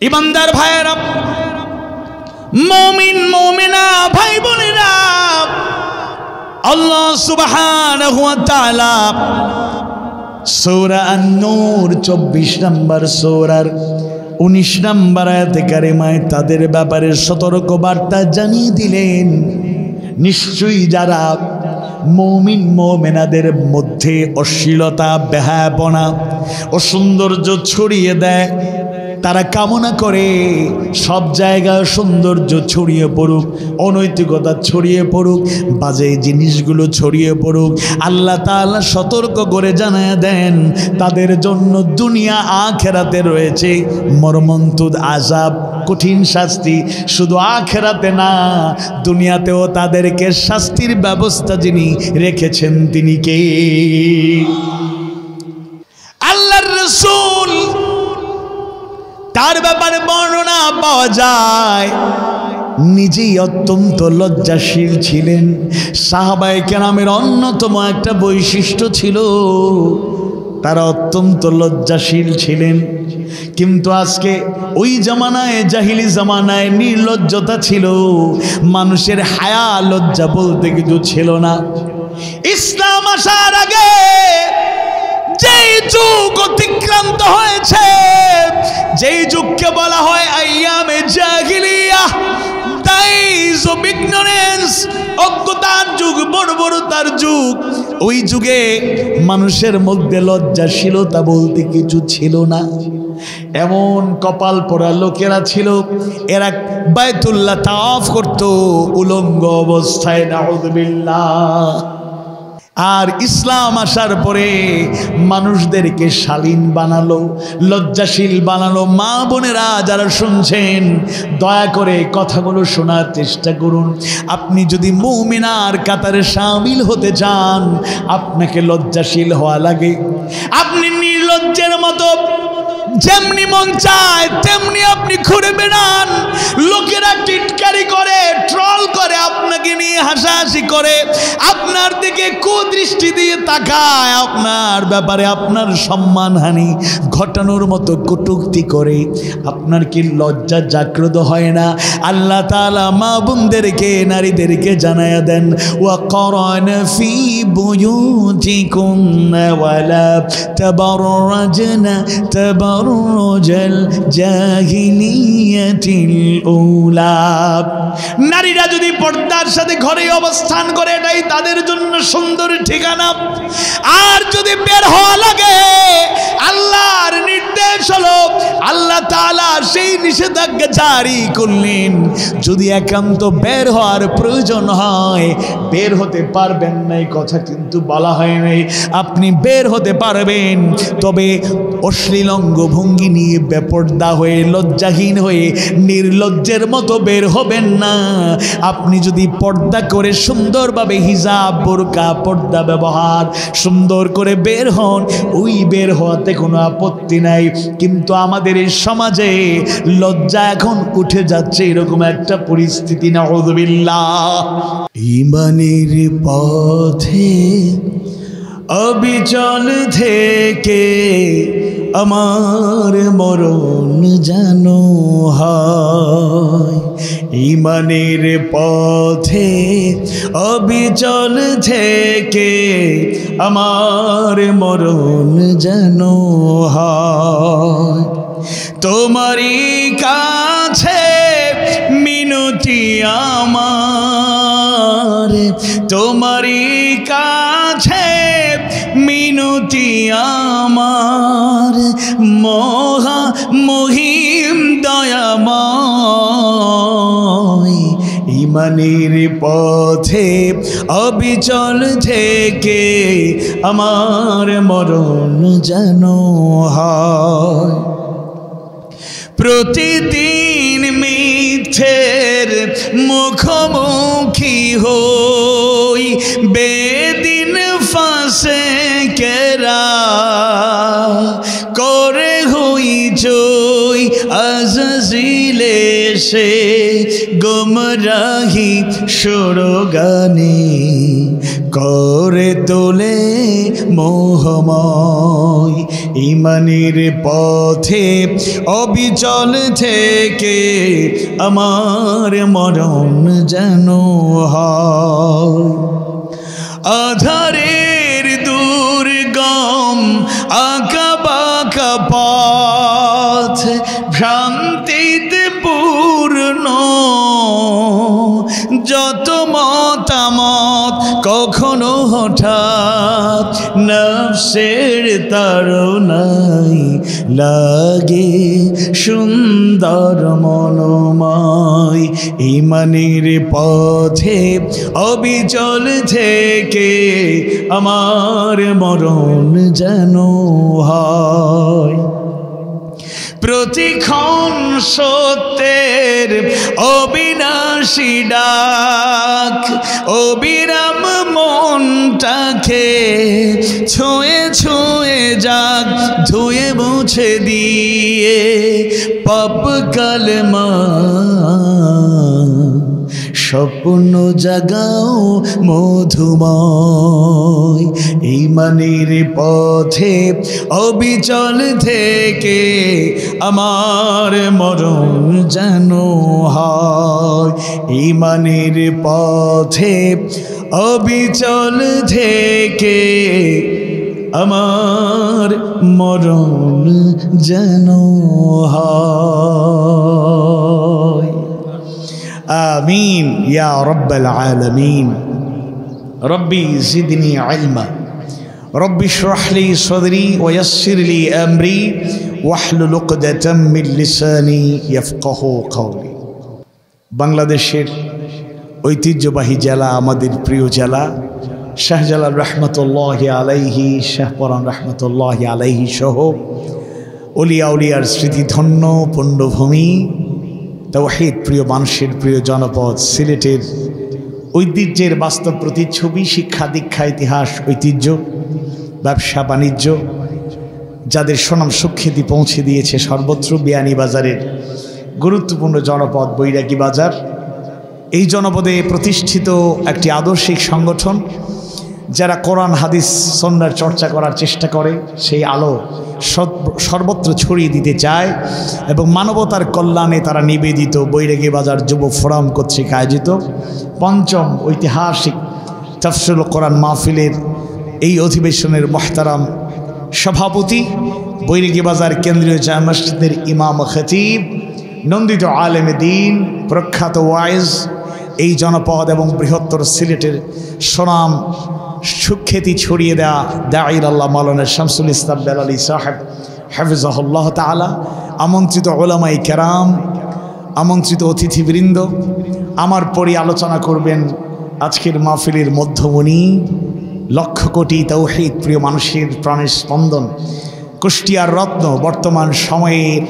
ইমানদার ভাইয়েরা, মুমিন মুমিনা ভাই বোনেরা, আল্লাহ সুবহানাহু ওয়া তাআলা সূরা আন-নূর 24 নম্বর সূরার 19 নম্বর আয়াতে কারিমায় তাদের ব্যাপারে সতর্ক বার্তা জানিয়ে দিলেন, নিশ্চয়ই যারা মুমিন মুমিনাদের মধ্যে অশ্লীলতা, বেহায়াপনা ও সৌন্দর্য ছড়িয়ে দেয়, তারা কামনা করে সব জায়গায় সৌন্দর্য ছড়িয়ে পড়ুক, অনৈতিকতা ছড়িয়ে পড়ুক, বাজে জিনিসগুলো ছড়িয়ে পড়ুক। আল্লাহ তাআলা সতর্ক করে জানায় দেন তাদের জন্য দুনিয়া আখিরাতে রয়েছে মর্মন্তুদ আযাব, কঠিন শাস্তি। শুধু আখিরাতে না, দুনিয়াতেও তাদেরকে শাস্তির ব্যবস্থা যিনি রেখেছেন তিনি কে? আল্লাহর রাসূল তার ব্যাপারে বর্ণনা পাওয়া যায়, নিজেই অত্যন্ত লজ্জাশীল ছিলেন। সাহাবায়ে কেরামের অন্যতম একটা বৈশিষ্ট্য ছিল তারা অত্যন্ত লজ্জাশীল ছিলেন। কিন্তু আজকে ওই জামানায়, জাহিলি জামানায় নির্লজ্জতা ছিল, মানুষের হায়া লজ্জা বলতে কিছু ছিল না। ইসলাম আসার আগে যেই যুগ অতিক্রান্ত হয়েছে, যেই যুগকে বলা হয় আইয়ামে জাহিলিয়াহ, দাইজ অফ ইগনোরেন্স, অজ্ঞতার যুগ, বর্বরতার যুগ, ওই যুগে মানুষের মধ্যে লজ্জাশীলতা বলতে কিছু ছিল না। এমন কপাল পোড়া লোকেরা ছিল, এরা বাইতুল্লাহ তাওয়াফ করত উলঙ্গ অবস্থায়, নাউযুবিল্লাহ। আর ইসলাম আসার পরে মানুষদেরকে শালীন বানালো, লজ্জাশীল বানালো। মা বোনেরা যারা শুনছেন, দয়া করে কথাগুলো শোনার চেষ্টা করুন। আপনি যদি মুমিনার কাতারে শামিল হতে চান, আপনাকে লজ্জাশীল হওয়া লাগে। আপনি নির্লজ্জের মতো যেমনি মন চায় তেমনি আপনি ঘুরে বেড়ান, লোকেরা টিটকারি করে, ট্রল করে, আপনাকে নিয়ে হাসাহাসি করে, আপনার দিকে কুদৃষ্টি দিয়ে তাকায়, আপনার ব্যাপারে আপনার সম্মানহানি ঘটানোর মতো কটূক্তি করে। আপনার কি লজ্জা জাগ্রত হয় না? আল্লাহ তাআলা মা বোনদেরকে, নারীদেরকে জানায়া দেন, ওয়াকরানা ফি বুয়ুতিকুন্না ওয়ালা তাবাররাজনা তাবাররুজাল জাহিলিয়াতিল উলা। নারীরা যদি পর্দার সাথে ঘরে অবস্থান করে, এটাই তাদের জন্য সুন্দর ঠিকানা। আর যদি বের হওয়া লাগে, আল্লাহর নির্দেশ হলো, আল্লাহ তাআলা সেই নিষেধাজ্ঞা জারি করলেন, যদি একান্ত বের হওয়ার প্রয়োজন হয় বের হতে পারবেন না, এই কথা কিন্তু বলা হয় নাই। আপনি বের হতে পারবেন, তবে অশ্লীল অঙ্গভঙ্গি নিয়ে বেপর্দা হয়ে, লজ্জাহীন হয়ে, নির্লজ্জের মতো বের হবেন না। আপনি যদি পর্দা করে সুন্দরভাবে হিজাব, বোরকা, পর্দা ব্যবহার সুন্দর করে বের হন, ওই বের হওয়াতে কোনো আপত্তি নাই। কিন্তু আমাদের এই সমাজে লজ্জা এখন উঠে যাচ্ছে, এরকম একটা পরিস্থিতি। নাউযুবিল্লাহ। ঈমানের পথে অবিচল থেকে আমার মরণ যেন হয়। ঈমানের পথে অবিচল থেকে আমার মরণ যেন হয়। তোমারই কাছে মিনতি আমার, তোমারই কাছে মিনতি আমার, মহা মহিম দয়াময়। ঈমানের পথে অবিচল থেকে আমার মরণ যেন হয়। প্রতিদিন মিথ্যের মুখোমুখি হই, বেদিন ফাঁসে কেরা করে হই জয়, আজাজিলে সে গুমরাহি সুরগানে করে তোলে মোহময়। ঈমানের পথে অবিচল থেকে আমার মরণ যেন হয়। আধারের দুর্গম আঁকা বাঁকা পথ ভ্রান্তিতে পূর্ণ, যত মতামত কখনো হঠাৎ নফসের তাড়নায় লাগে সুন্দর মনোময়। ঈমানের পথে অবিচল থেকে আমার মরণ যেন হয়। প্রতিক্ষণ সত্যের অবিনাশী ডাক অবিরাম মনটাকে ছুঁয়ে ছুঁয়ে যাক ধুয়ে মুছে দিয়ে পাপ কালেমা। স্বপ্ন জাগাও মধুময়। ঈমানের পথে অবিচল থেকে আমার মরণ যেন হয়। ঈমানের পথে অবিচল থেকে আমার মরণ যেন হয়। آمين يا رب العالمين ربي زدني علما ربي اشرح لي صدري ويسر لي أمري واحلل عقدة من لساني يفقهوا قولي। বাংলাদেশের ঐতিহ্যবাহী জেলা, আমাদের প্রিয় জেলা শাহজালাল রহমতুল্লাহি আলাইহি, শাহপরান রহমতুল্লাহি আলাইহি সহ অলিয়া উলিয়ার স্মৃতিধন্য পুণ্যভূমি, তাওহীদ প্রিয় মানুষের প্রিয় জনপদ সিলেটের ঐতিহ্যের বাস্তব প্রতিচ্ছবি, শিক্ষা দীক্ষা ইতিহাস ঐতিহ্য ব্যবসা বাণিজ্য যাদের সুনাম সুখ্যাতি পৌঁছে দিয়েছে সর্বত্র, বিয়ানীবাজারের গুরুত্বপূর্ণ জনপদ বৈরাগী বাজার। এই জনপদে প্রতিষ্ঠিত একটি আদর্শিক সংগঠন যারা কোরআন হাদিস সুন্নাহর চর্চা করার চেষ্টা করে, সেই আলো সর্বত্র ছড়িয়ে দিতে চায় এবং মানবতার কল্যাণে তারা নিবেদিত বৈরাগী বাজার যুব ফোরাম কর্তৃক আয়োজিত পঞ্চম ঐতিহাসিক তাফসীরুল কোরআন মাহফিলের এই অধিবেশনের মুহতারাম সভাপতি, বৈরাগী বাজার কেন্দ্রীয় জামে মসজিদের ইমাম খতিব, নন্দিত আলেমে দ্বীন, প্রখ্যাত ওয়াইজ, এই জনপদ এবং বৃহত্তর সিলেটের সুনাম সুখ্যাতি ছড়িয়ে দেওয়া দাঈর আল্লাহ মাওলানা শামসুল ইসলাম বেলালী সাহেব হাফিজাহুল্লাহ তাআলা, আমন্ত্রিত উলামায়ে কেরাম, আমন্ত্রিত অতিথিবৃন্দ, আমার পরে আলোচনা করবেন আজকের মাহফিলের মধ্যমণি, লক্ষ কোটি তাওহীদ প্রিয় মানুষের প্রাণের স্পন্দন, কুষ্টিয়ার রত্ন, বর্তমান সময়ের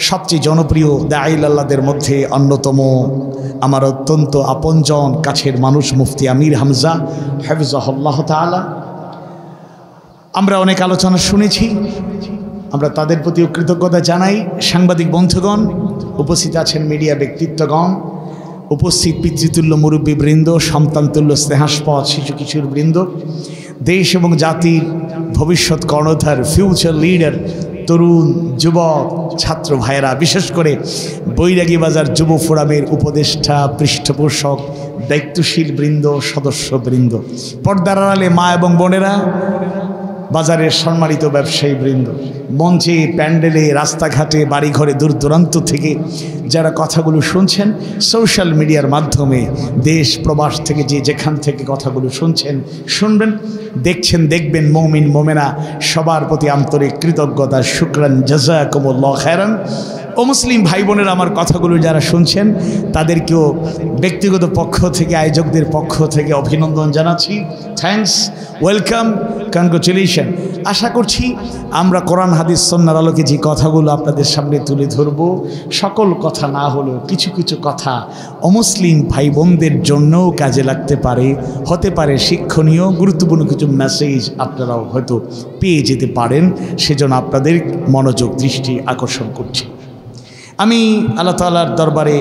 সবচেয়ে জনপ্রিয় দাঈল আল্লাহদের মধ্যে অন্যতম, আমার অত্যন্ত আপনজন কাছের মানুষ মুফতি আমির হামজা হাফিজাহুল্লাহ তাআলা। আমরা অনেক আলোচনা শুনেছি, আমরা তাদের প্রতিও কৃতজ্ঞতা জানাই। সাংবাদিক বন্ধুগণ, উপস্থিত আছেন মিডিয়া ব্যক্তিত্বগণ, উপস্থিত পিতৃতুল্য মুরব্বীবৃন্দ, সন্তানতুল্য স্নেহাস্পদ শিশু কিশোর বৃন্দ, দেশ এবং জাতির ভবিষ্যৎ কর্ণধার, ফিউচার লিডার, তরুণ যুবক ছাত্র ভাইয়েরা, বিশেষ করে বৈরাগী বাজার যুব ফোরামের উপদেষ্টা, পৃষ্ঠপোষক, দায়িত্বশীল বৃন্দ, সদস্যবৃন্দ, পর্দার আড়ালে মা এবং বোনেরা, বাজারের সম্মানিত ব্যবসায়ী বৃন্দ, মঞ্চে, প্যান্ডেলে, রাস্তাঘাটে, বাড়িঘরে, দূর দূরান্ত থেকে যারা কথাগুলো শুনছেন, সোশ্যাল মিডিয়ার মাধ্যমে দেশ প্রবাস থেকে যে যেখান থেকে কথাগুলো শুনছেন, শুনবেন, দেখছেন, দেখবেন, মুমিন মুমিনা সবার প্রতি আন্তরিক কৃতজ্ঞতা, শুকরান, জাযাকুমুল্লাহ খায়রান। ও মুসলিম ভাই বোনের আমার কথাগুলো যারা শুনছেন তাদেরকেও ব্যক্তিগত পক্ষ থেকে, আয়োজকদের পক্ষ থেকে অভিনন্দন জানাচ্ছি। Thanks, welcome, congratulation. আশা করছি আমরা কোরআন হাদিস সুন্নাহর আলোকে যে কথাগুলো আপনাদের সামনে তুলে ধরব, সকল কথা না হলেও কিছু কিছু কথা অমুসলিম ভাই বোনদের জন্যও কাজে লাগতে পারে, হতে পারে শিক্ষণীয়, গুরুত্বপূর্ণ কিছু মেসেজ আপনারাও হয়তো পেয়ে যেতে পারেন, সেজন্য আপনাদের মনোযোগ দৃষ্টি আকর্ষণ করছি। আমি আল্লাহ তাআলার দরবারে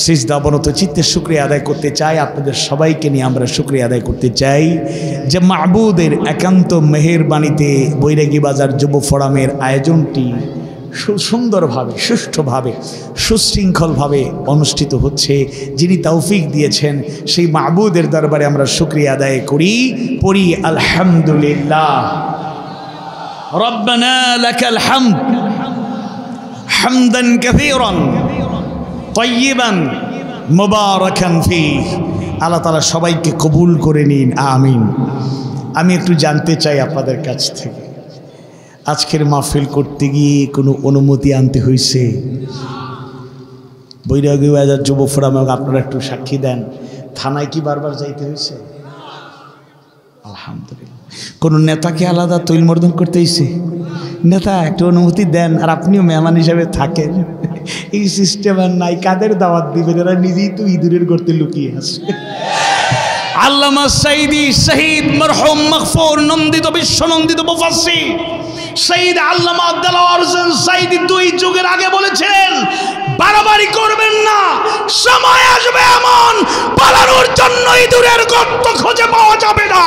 সিজদা অবনত চিত্তে শুকরিয়া আদায় করতে চাই। আপনাদের সবাইকে নিয়ে আমরা শুকরিয়া আদায় করতে চাই যে মাহবুদের একান্ত মেহেরবানিতে বৈরাগী বাজার যুব ফোরামের আয়োজনটি সুন্দরভাবে, সুষ্ঠুভাবে, সুশৃঙ্খলভাবে অনুষ্ঠিত হচ্ছে। যিনি তৌফিক দিয়েছেন সেই মাহবুদের দরবারে আমরা শুকরিয়া আদায় করি, পড়ি আলহামদুলিল্লাহ। রব্বানা লাকাল হামদ হামদান কাসীরান তাইয়িবান মুবারাকান ফীহ। আল্লাহ তাআলা সবাইকে কবুল করে নিন, আমিন। আমি একটু জানতে চাই আপনাদের কাছ থেকে, আজকের মাহফিল করতে গিয়ে কোনো অনুমতি আনতে হয়েছে? বৈরাগী বাজার যুব ফোরামে আপনারা একটু সাক্ষী দেন, থানায় কি বারবার যাইতে হয়েছে? আলহামদুলিল্লাহ। কোনো নেতাকে আলাদা তৈলমর্দন করতে হয়েছে? নেতা একটু অনুমতি দেন, আর আপনিও মেহমান হিসাবে থাকেন। এই সিস্টেম আর নাই। কাদের দাওয়াত দিবেন? এরা নিজেই তো ইঁদুরের গর্তে লুকিয়ে আছে। আল্লামা সাইদি শহীদ মরহুম মাগফুর নন্দিত বিশ্বনন্দিত মুফাসসির শহীদ আল্লামা দেলাওয়ার হোসেন সাইদি 2 যুগের আগে বলেছিলেন, বাড়াবাড়ি করবেন না, সময় আসবে এমন পালানোর জন্য ইঁদুরের গর্ত খুঁজে পাওয়া যাবে না।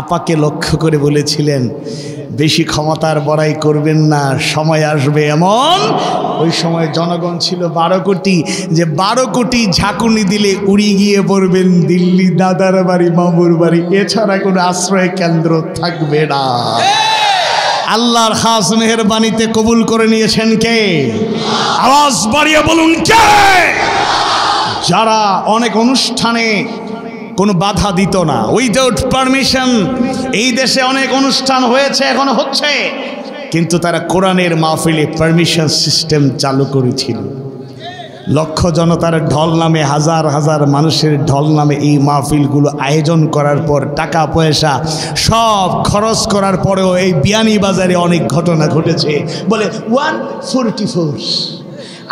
আপাকে লক্ষ্য করে বলেছিলেন, বেশি ক্ষমতার বড়াই করবেন না, সময় আসবে এমন। ওই সময় জনগণ ছিল 12 কোটি, যে 12 কোটি ঝাঁকুনি দিলে উড়ি গিয়ে পড়বেন দিল্লি, দাদার বাড়ি, মামুর বাড়ি, এছাড়া কোনো আশ্রয় কেন্দ্র থাকবে না। আল্লাহর খাস মেহেরবানিতে কবুল করে নিয়েছেন কে? আওয়াজ বাড়িয়ে বলুন কে? যারা অনেক অনুষ্ঠানে কোনো বাধা দিত না, উইদাউট পারমিশন। এই দেশে অনেক অনুষ্ঠান হয়েছে, এখনো হচ্ছে, কিন্তু তারা কোরআনের মাহফিলে পারমিশন সিস্টেম চালু করেছিল। লক্ষ জনতার ঢল নামে, হাজার হাজার মানুষের ঢল নামে এই মাহফিলগুলো আয়োজন করার পর টাকা পয়সা সব খরচ করার পরেও এই বিয়ানীবাজারে অনেক ঘটনা ঘটেছে। বলে 144,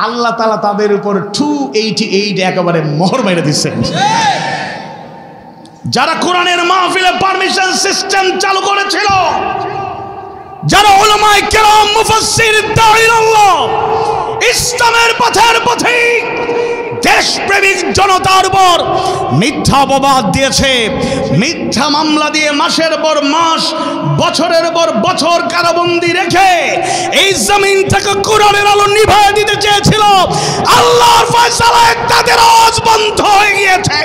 আল্লাহ তাআলা তাদের উপর 288 একেবারে মোহর মেরে দিচ্ছেন। যারা কোরআনের মাহফিলে পারমিশন সিস্টেম চালু করেছিল, যারা উলামায়ে কেরাম, মুফাসসির, দাঈউল্লাহ, ইসলামের পথের পথিক, দেশপ্রেমিক জনতার উপর মিথ্যা অপবাদ দিয়েছে, মিথ্যা মামলা দিয়ে মাসের পর মাস, বছরের পর বছর কারাবন্দী রেখে এই জমিন থেকে কোরআনের আলো নিভায়ে দিতে চেয়েছিল, আল্লাহর ফয়সালায় তাদের আওয়াজ বন্ধ হয়ে গিয়েছে।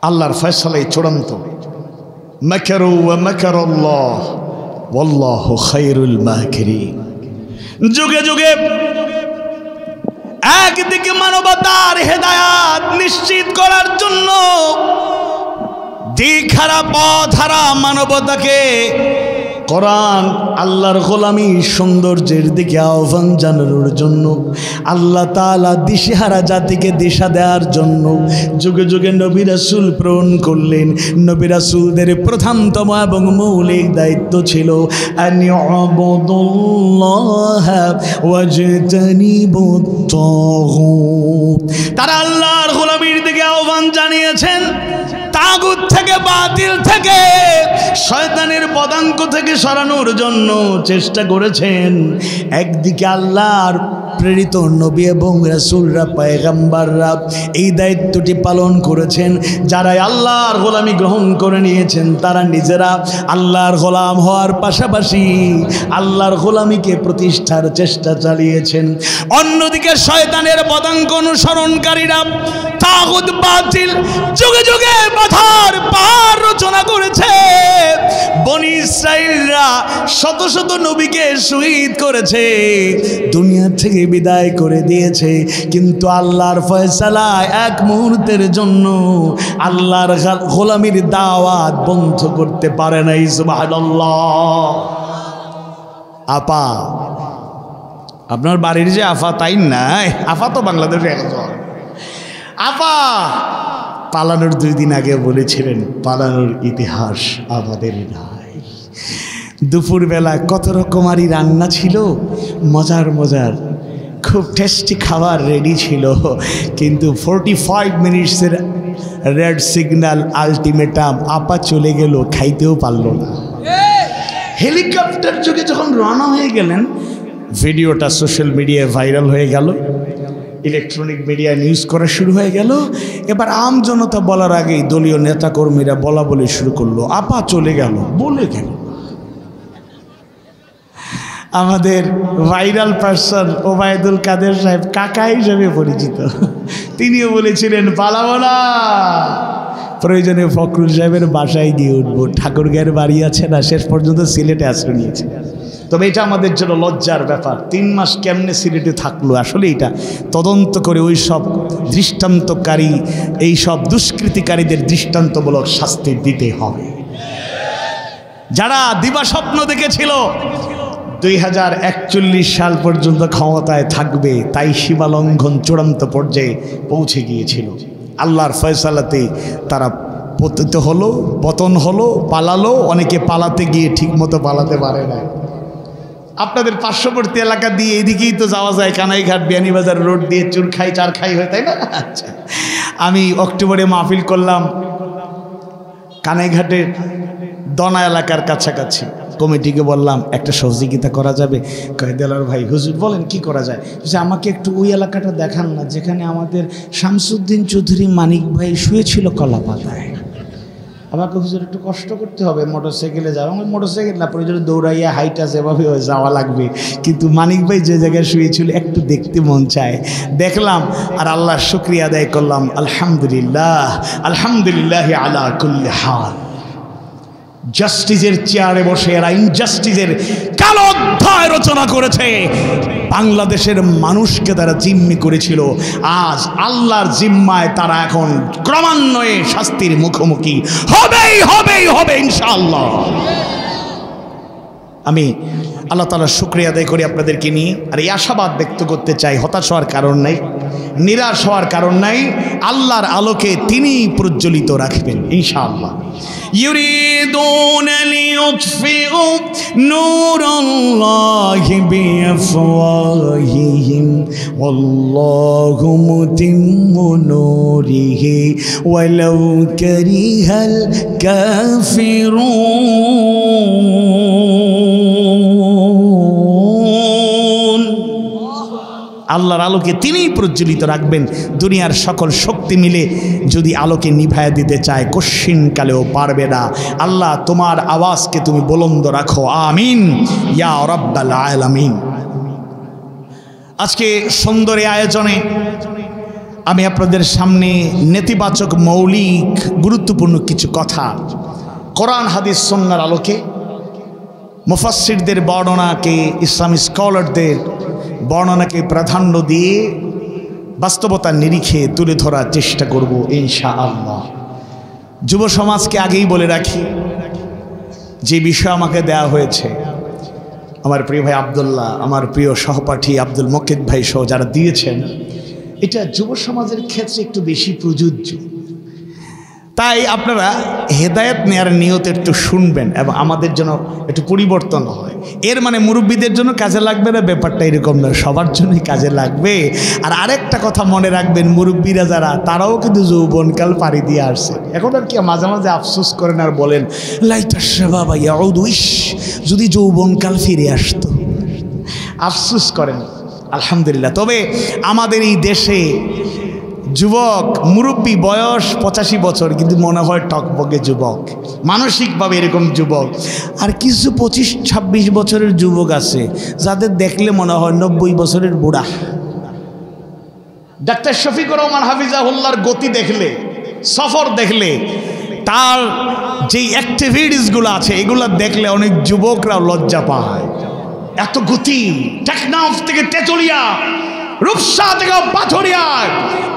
আল্লাহর ফয়সালাই চূড়ান্ত। মাকারু ওয়া মাকারাল্লাহ ওয়াল্লাহু খায়রুল মাকিরিন। যুগে যুগে একদিকে মানবতার হেদায়াত নিশ্চিত করার জন্য দিখারা পথহারা মানবতাকে কোরআন, আল্লাহর গোলামি, সৌন্দর্যের দিকে আহ্বান জানানোর জন্য, আল্লাহ তাআলা দিশেহারা জাতিকে দিশা দেওয়ার জন্য যুগে যুগে নবী রাসূল প্রেরণ করলেন। নবী রাসূলদের প্রধানতম এবং মৌলিক দায়িত্ব ছিল আনি'বুদুল্লাহ ওয়াজতানিবুত তাগুত। তারা আল্লাহর গোলামির দিকে আহ্বান জানিয়েছেন, তাগুত থেকে, বাতিল থেকে, শয়তানের পদাঙ্ক থেকে সরানোর জন্য চেষ্টা করেছেন। একদিকে আল্লাহর প্রেরিত নবী এবং রাসূলরা, পয়গম্বররা এই দায়িত্বটি পালন করেছেন। যারা আল্লাহর গোলামি গ্রহণ করে নিয়েছেন তারা নিজেরা আল্লাহর গোলাম হওয়ার পাশাপাশি আল্লাহর গোলামিকে প্রতিষ্ঠার চেষ্টা চালিয়েছেন। অন্যদিকে শয়তানের পদাঙ্ক অনুসরণকারীরা, তাগুত, বাতিল যুগে যুগে বাধার পাহাড় রচনা করেছে। বনি ইসরাইলরা শত শত নবীকে শহীদ করেছে, দুনিয়া থেকে বিদায় করে দিয়েছে, কিন্তু আল্লাহর ফয়সালায় এক মুহূর্তের জন্য আল্লাহর গোলামির দাওয়াত বন্ধ করতে পারে নাই। সুবহানাল্লাহ। আপা, আপনার বাড়ির যে আফা তাই নাই, আফা তো বাংলাদেশে একজন আপা পালানোর 2 দিন আগে বলেছিলেন, পালানোর ইতিহাস আমাদের নাই। দুপুরবেলা কত রকমারি রান্না ছিল, মজার মজার খুব টেস্টি খাবার রেডি ছিল, কিন্তু 45 মিনিটসের রেড সিগন্যাল আলটিমেটাম, আপা চলে গেল, খাইতেও পারল না। হেলিকপ্টার যুগে যখন রওনা হয়ে গেলেন, ভিডিওটা সোশ্যাল মিডিয়ায় ভাইরাল হয়ে গেল, ইলেকট্রনিক মিডিয়ায় নিউজ করা শুরু হয়ে গেল। এবার আম জনতা বলার আগেই দলীয় নেতাকর্মীরা বলা বলে শুরু করলো, আপা চলে গেল, বলে গেল। আমাদের ভাইরাল পার্সন ওবায়দুল কাদের সাহেব কাকা হিসেবে পরিচিত, তিনিও বলেছিলেন পালাবো না, প্রয়োজনে ফখরুল সাহেবের বাসায় গিয়ে উঠবো। ঠাকুরগাঁয়ের বাড়ি আছে না, শেষ পর্যন্ত সিলেটে আশ্রয় নিয়েছে। তবে এটা আমাদের জন্য লজ্জার ব্যাপার, 3 মাস কেমনে সিলেটে থাকলো, আসলে এটা তদন্ত করে ওই সব দৃষ্টান্তকারী, এই সব দুষ্কৃতিকারীদের দৃষ্টান্তমূলক শাস্তি দিতে হবে। যারা দিবা স্বপ্ন দেখেছিল 2041 সাল পর্যন্ত ক্ষমতায় থাকবে, তাই সীমালঙ্ঘন চূড়ান্ত পর্যায়ে পৌঁছে গিয়েছিল। আল্লাহর ফয়সালাতে তারা পতিত হলো, পতন হলো, পালালো। অনেকে পালাতে গিয়ে ঠিকমতো পালাতে পারে না। আপনাদের পার্শ্ববর্তী এলাকা দিয়ে এদিকেই তো যাওয়া যায়, কানাইঘাট বিয়ানীবাজার রোড দিয়ে চুরখাই চারখাই হয়ে, তাই না? আচ্ছা, আমি অক্টোবরে মাহফিল করলাম কানাইঘাটের দনা এলাকার কাছাকাছি। কমিটিকে বললাম একটা সহযোগিতা করা যাবে? দেলার ভাই হুজুর বলেন কি করা যায়? যে আমাকে একটু ওই এলাকাটা দেখান না, যেখানে আমাদের শামসুদ্দিন চৌধুরী মানিক ভাই শুয়েছিল কলা পাতায়। আমাকে হুজুর একটু কষ্ট করতে হবে, মোটরসাইকেলে যাবো। আমার মোটরসাইকেল না, প্রয়োজনে দৌড়াইয়া হাইটা যেভাবে যাওয়া লাগবে, কিন্তু মানিক ভাই যে জায়গায় শুয়েছিল একটু দেখতে মন চায়। দেখলাম আর আল্লাহর শুকরিয়া আদায় করলাম। আলহামদুলিল্লাহ, আলহামদুলিল্লাহ আলা কুল্লি হাল। জাস্টিসের চেয়ারে বসে এরা ইনজাস্টিসের কালো অধ্যায় রচনা করেছে। বাংলাদেশের মানুষকে তারা জিম্মি করেছিল, আজ আল্লাহর জিম্মায় তারা এখন ক্রমান্বয়ে শাস্তির মুখোমুখি হবে ইনশাআল্লাহ। আমি আল্লাহ তাআলার শুকরিয়া আদায় করি আপনাদেরকে নিয়ে, আর এই আশাবাদ ব্যক্ত করতে চাই, হতাশ হওয়ার কারণ নাই, নিরাশ হওয়ার কারণ নাই। আল্লাহর আলোকে তিনি প্রজ্বলিত রাখবেন ইনশাআল্লাহ। ইউরিদুনা লিইউতফিউ নূরাল্লাহি বিআফওয়াহিহিম ওয়াল্লাহু মুতিম্মু নূরিহি ওয়ালাউ কারিহাল কাফিরুন। আল্লাহর আলোকে তিনিই প্রজ্বলিত রাখবেন। দুনিয়ার সকল শক্তি মিলে যদি আলোকে নিভায়া দিতে চায়, কশ্চিনকালেও পারবে না। আল্লাহ তোমার আওয়াজকে তুমি বুলন্দ রাখো, আমিন ইয়া রাব্বাল আলামিন। আজকে সুন্দর এই আয়োজনে আমি আপনাদের সামনে নেতিবাচক মৌলিক গুরুত্বপূর্ণ কিছু কথা কোরআন হাদিস সুন্নাহর আলোকে, মুফাসসিরদের বর্ণনাকে, ইসলামী স্কলারদের বর্ণনাকে প্রাধান্য দিয়ে বাস্তবতার নিরিখে তুলে ধরার চেষ্টা করব ইনশাআল্লাহ। যুব সমাজকে আগেই বলে রাখি, যে বিষয় আমাকে দেয়া হয়েছে, আমার প্রিয় ভাই আব্দুল্লাহ, আমার প্রিয় সহপাঠী আব্দুল মকিদ ভাই সহ যারা দিয়েছেন, এটা যুব সমাজের ক্ষেত্রে একটু বেশি প্রযোজ্য। তাই আপনারা হেদায়েত নেয়ার নিয়তে একটু শুনবেন এবং আমাদের জন্য একটু পরিবর্তন হয়। এর মানে মুরব্বীদের জন্য কাজে লাগবে না, ব্যাপারটা এরকম না, সবার জন্যই কাজে লাগবে। আর আরেকটা কথা মনে রাখবেন, মুরব্বীরা যারা, তারাও কিন্তু যৌবনকাল পাড়ি দিয়ে আসছে। এখন আর কি মাঝে মাঝে আফসোস করেন আর বলেন, বাবা যদি যৌবনকাল ফিরে আসতো, আফসোস করেন। আলহামদুলিল্লাহ। তবে আমাদের এই দেশে যুবক মুরব্বী বয়স 85 বছর, কিন্তু মনে হয় টকবকে যুবক, মানসিকভাবে এরকম যুবক। আর কিছু 25-26 বছরের যুবক আছে যাদের দেখলে মনে হয় 90 বছরের বুড়া। ডাক্তার শফিকুর রহমান হাফিজাহুল্লাহর গতি দেখলে, সফর দেখলে, তার যেই অ্যাক্টিভিটিসগুলো আছে এগুলো দেখলে অনেক যুবকরাও লজ্জা পায়। এত গতি, টেকনাফ থেকে তেতুলিয়া, রূপসা থেকে পাথরিয়া,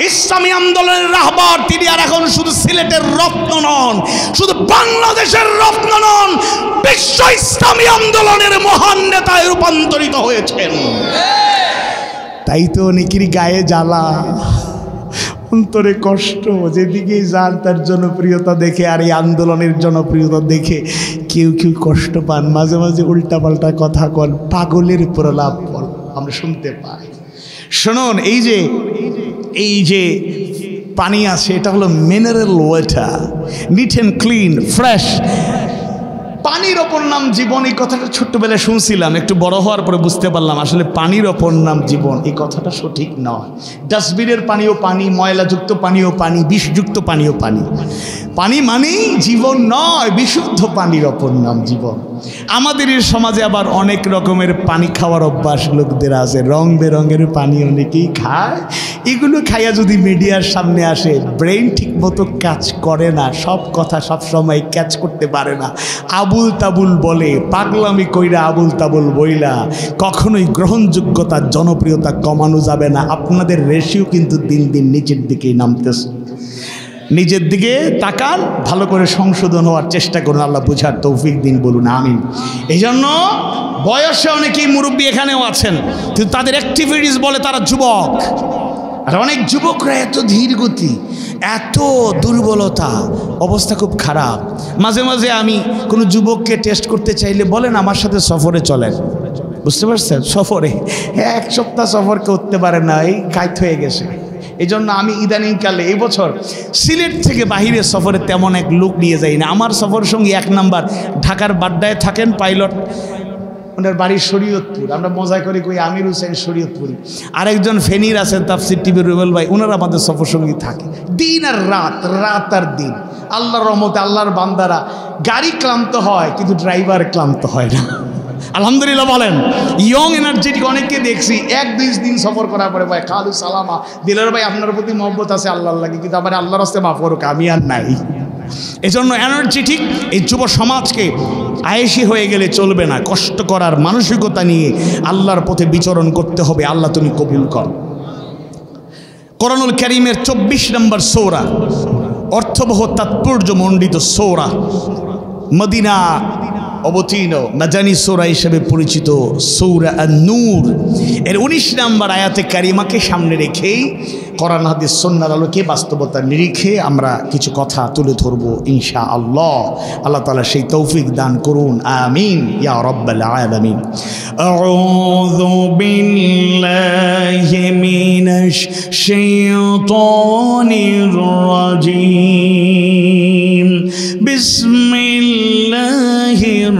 ইসলামী আন্দোলনের রাহবার তিনি আর এখন শুধু সিলেটের রত্ন নন, শুধু বাংলাদেশের রত্ন নন, বিশ্ব ইসলামী আন্দোলনের মহান নেতায় রূপান্তরিত হয়েছেন। তাই তো অনেকের গায়ে জ্বালা, অন্তরে কষ্ট, যেদিকে যান তার জনপ্রিয়তা দেখে আর এই আন্দোলনের জনপ্রিয়তা দেখে কেউ কেউ কষ্ট পান, মাঝে মাঝে উল্টাপাল্টা কথা কন, পাগলের প্রলাপ আমরা শুনতে পাই। শুনুন, এই যে পানি আছে, এটা হলো mineral water, neat and clean, fresh পানির অপর নাম জীবন, এই কথাটা ছোট্টবেলায় শুনছিলাম, একটু বড় হওয়ার পরে বুঝতে পারলাম আসলে পানির অপর নাম জীবন এই কথাটা সঠিক নয়। ডাস্টবিনের পানিও পানি, ময়লাযুক্ত পানিও পানি, বিষযুক্ত পানিও পানি। পানি মানেই জীবন নয়, বিশুদ্ধ পানির অপর নাম জীবন। আমাদের এই সমাজে আবার অনেক রকমের পানি খাওয়ার অভ্যাস লোকদের আছে, রং বেরঙের পানি অনেকেই খায়। এগুলো খাইয়া যদি মিডিয়ার সামনে আসে, ব্রেন ঠিক মতো কাজ করে না, সব কথা সব সময় ক্যাচ করতে পারে না, আবুল তাবুল বলে, পাগলামি কইরা আবুল তাবুল বইলা কখনোই গ্রহণযোগ্যতা জনপ্রিয়তা কমানো যাবে না। আপনাদের রেশিও কিন্তু দিন দিন নিচের দিকেই নামতেছে। নিজের দিকে তাকান, ভালো করে সংশোধন হওয়ার চেষ্টা করুন, আল্লাহ বুঝার তৌফিক দিন, বলুন আমিন। এই জন্য বয়সে অনেকেই মুরব্বী এখানেও আছেন, কিন্তু তাদের অ্যাক্টিভিটিস বলে তারা যুবক। আর অনেক যুবকরা এত ধীর গতি, এত দুর্বলতা, অবস্থা খুব খারাপ। মাঝে মাঝে আমি কোনো যুবককে টেস্ট করতে চাইলে বলেন আমার সাথে সফরে চলেন, বুঝতে পারছেন, সফরে 1 সপ্তাহ সফর করতে পারে না, এই কাইত হয়ে গেছে। এই জন্য আমি ইদানিংকালে এই বছর সিলেট থেকে বাহিরের সফরে তেমন এক লোক নিয়ে যাই না। আমার সফর সঙ্গী 1 নাম্বার ঢাকার বাড্ডায় থাকেন পাইলট, ওনার বাড়ি শরীয়তপুর, আমরা মজা করি কই আমির হোসেন শরীয়তপুরি। আরেকজন ফেনীর আছেন তাফসির টিভির রুবেল ভাই, ওনারা আমাদের সফর সঙ্গী থাকে দিন আর রাত, রাত আর দিন। আল্লাহর রহমতে আল্লাহর বান্দারা, গাড়ি ক্লান্ত হয় কিন্তু ড্রাইভার ক্লান্ত হয় না, আলহামদুলিল্লাহ বলেন। ইয়ং এনার্জেটিক অনেককে দেখছি 1-2 দিন সফর করার পরে ভাই খালু সালামা দিলের ভাই আপনার প্রতি মহব্বত আছে আল্লাহর লাগে, কিন্তু আমার আল্লাহর রাস্তায় মাফ করুক, আমি আর নাই। এই জন্য এনার্জেটিক এই যুব সমাজকে আয়েশি হয়ে গেলে চলবে না, কষ্ট করার মানসিকতা নিয়ে আল্লাহর পথে বিচরণ করতে হবে। আল্লাহ তুমি কবুল কর। কোরআনুল কারীমের 24 নম্বর সূরা, অর্থবহ তাৎপর্যমণ্ডিত সূরা, মদিনা অবতীর্ণ মাদানী সূরা হিসেবে পরিচিত সূরা আন-নূর এর 19 নম্বর আয়াতে কারিমাকে সামনে রেখেই কোরআন হাদিস সুন্নাহর আলোকে বাস্তবতার নিরিখে আমরা কিছু কথা তুলে ধরব ইনশাআল্লাহ। আল্লাহ তাআলা সেই তৌফিক দান করুন, আমিন ইয়া রাব্বাল আলামিন। আউযু বিল্লাহি মিনাশ শাইতানির রাজীম। বিসমিল্লাহির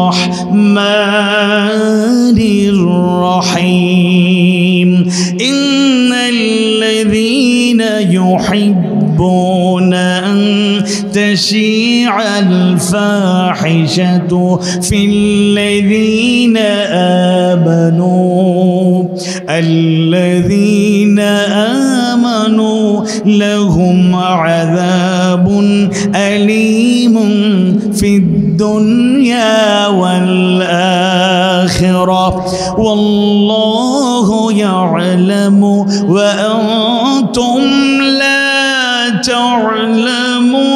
রহমানির রহিম। ইন্নাল্লাযীনা ইউহিব্বুনা আন তাশি'আল ফাহিশাতু ফিল্লাযীনা আমানু আল্লাযীনা আমানু লাহুম আযাবুন আলীমুন ফিদ দুনিয়া ওয়াল আখিরাহ ওয়াল্লাহু ইয়া'লামু ওয়া আনতুম লা তা'লামুন।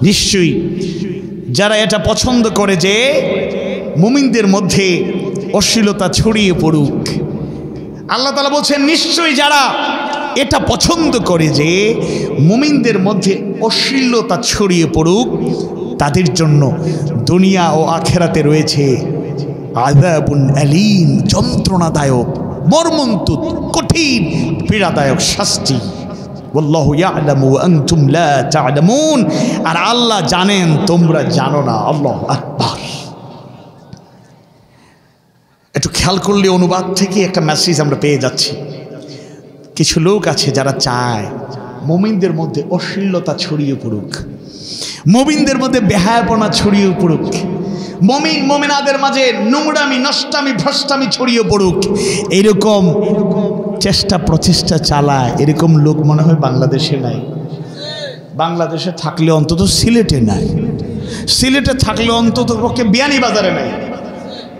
নিশ্চয়ই যারা এটা পছন্দ করে যে মুমিনদের মধ্যে অশ্লীলতা ছড়িয়ে পড়ুক, আল্লাহ তাআলা বলছেন নিশ্চয়ই যারা এটা পছন্দ করে যে মুমিনদের মধ্যে অশ্লীলতা ছড়িয়ে পড়ুক, তাদের জন্য দুনিয়া ও আখিরাতে রয়েছে আযাবুন আলীম, যন্ত্রণাদায়ক, মর্মন্তুদ, কঠিন, পীড়াদায়ক শাস্তি। ওয়াল্লাহু ইয়া'লামু ওয়া আনতুম লা তা'লামুন, আর আল্লাহ জানেন তোমরা জানো না। আল্লাহু আকবার। একটু খেয়াল করলে অনুবাদ থেকে একটা মেসেজ আমরা পেয়ে যাচ্ছি। কিছু লোক আছে যারা চায় মুমিনদের মধ্যে অশ্লীলতা ছড়িয়ে পড়ুক, মুমিনদের মধ্যে বেহায়াপনা ছড়িয়ে পড়ুক, মুমিন মুমিনাদের মাঝে নোংরামি, নষ্টামি, ভ্রষ্টামি ছড়িয়ে পড়ুক, এরকম চেষ্টা প্রচেষ্টা চালায়। এরকম লোক মনে হয় বাংলাদেশে নাই। বাংলাদেশে থাকলে অন্তত সিলেটে নাই, সিলেটে থাকলে অন্তত পক্ষে বিয়ানীবাজারে নাই।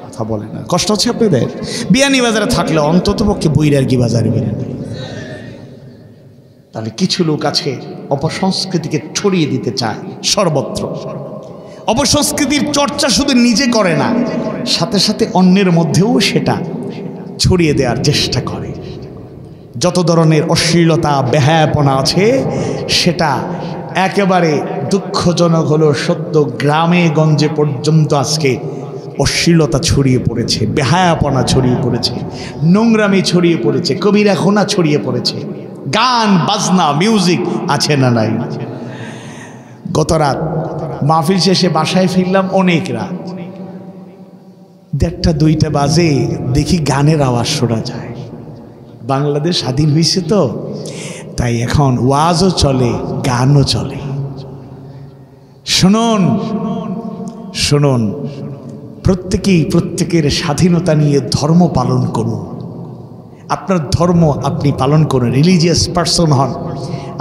কথা বলে না, কষ্ট হচ্ছে আপনাদের? বিয়ানীবাজারে থাকলে অন্তত পক্ষে বৈরাগী বাজারে বেরে নাই। তাহলে কিছু লোক আছে অপসংস্কৃতিকে ছড়িয়ে দিতে চায় সর্বত্র। অপসংস্কৃতির চর্চা শুধু নিজে করে না, সাথে সাথে অন্যের মধ্যেও সেটা ছড়িয়ে দেওয়ার চেষ্টা করে। যত ধরনের অশ্লীলতা, বেহায়াপনা আছে, সেটা একেবারে দুঃখজনক হলো সত্য, গ্রামে গঞ্জে পর্যন্ত আজকে অশ্লীলতা ছড়িয়ে পড়েছে, বেহায়াপনা ছড়িয়ে পড়েছে, নোংরামি ছড়িয়ে পড়েছে, কবিরাখোনা ছড়িয়ে পড়েছে। গান বাজনা মিউজিক আছে না নাই? গত রাত মাহফিল শেষে বাসায় ফিরলাম অনেক রাত, 1:30 2টা বাজে, দেখি গানের আওয়াজ শোনা যায়। বাংলাদেশ স্বাধীন হয়েছে তো, তাই এখন ওয়াজও চলে, গানও চলে। শুনুন শুনুন, প্রত্যেকেই প্রত্যেকের স্বাধীনতা নিয়ে ধর্ম পালন করুন। আপনার ধর্ম আপনি পালন করুন, রিলিজিয়াস পারসন হন,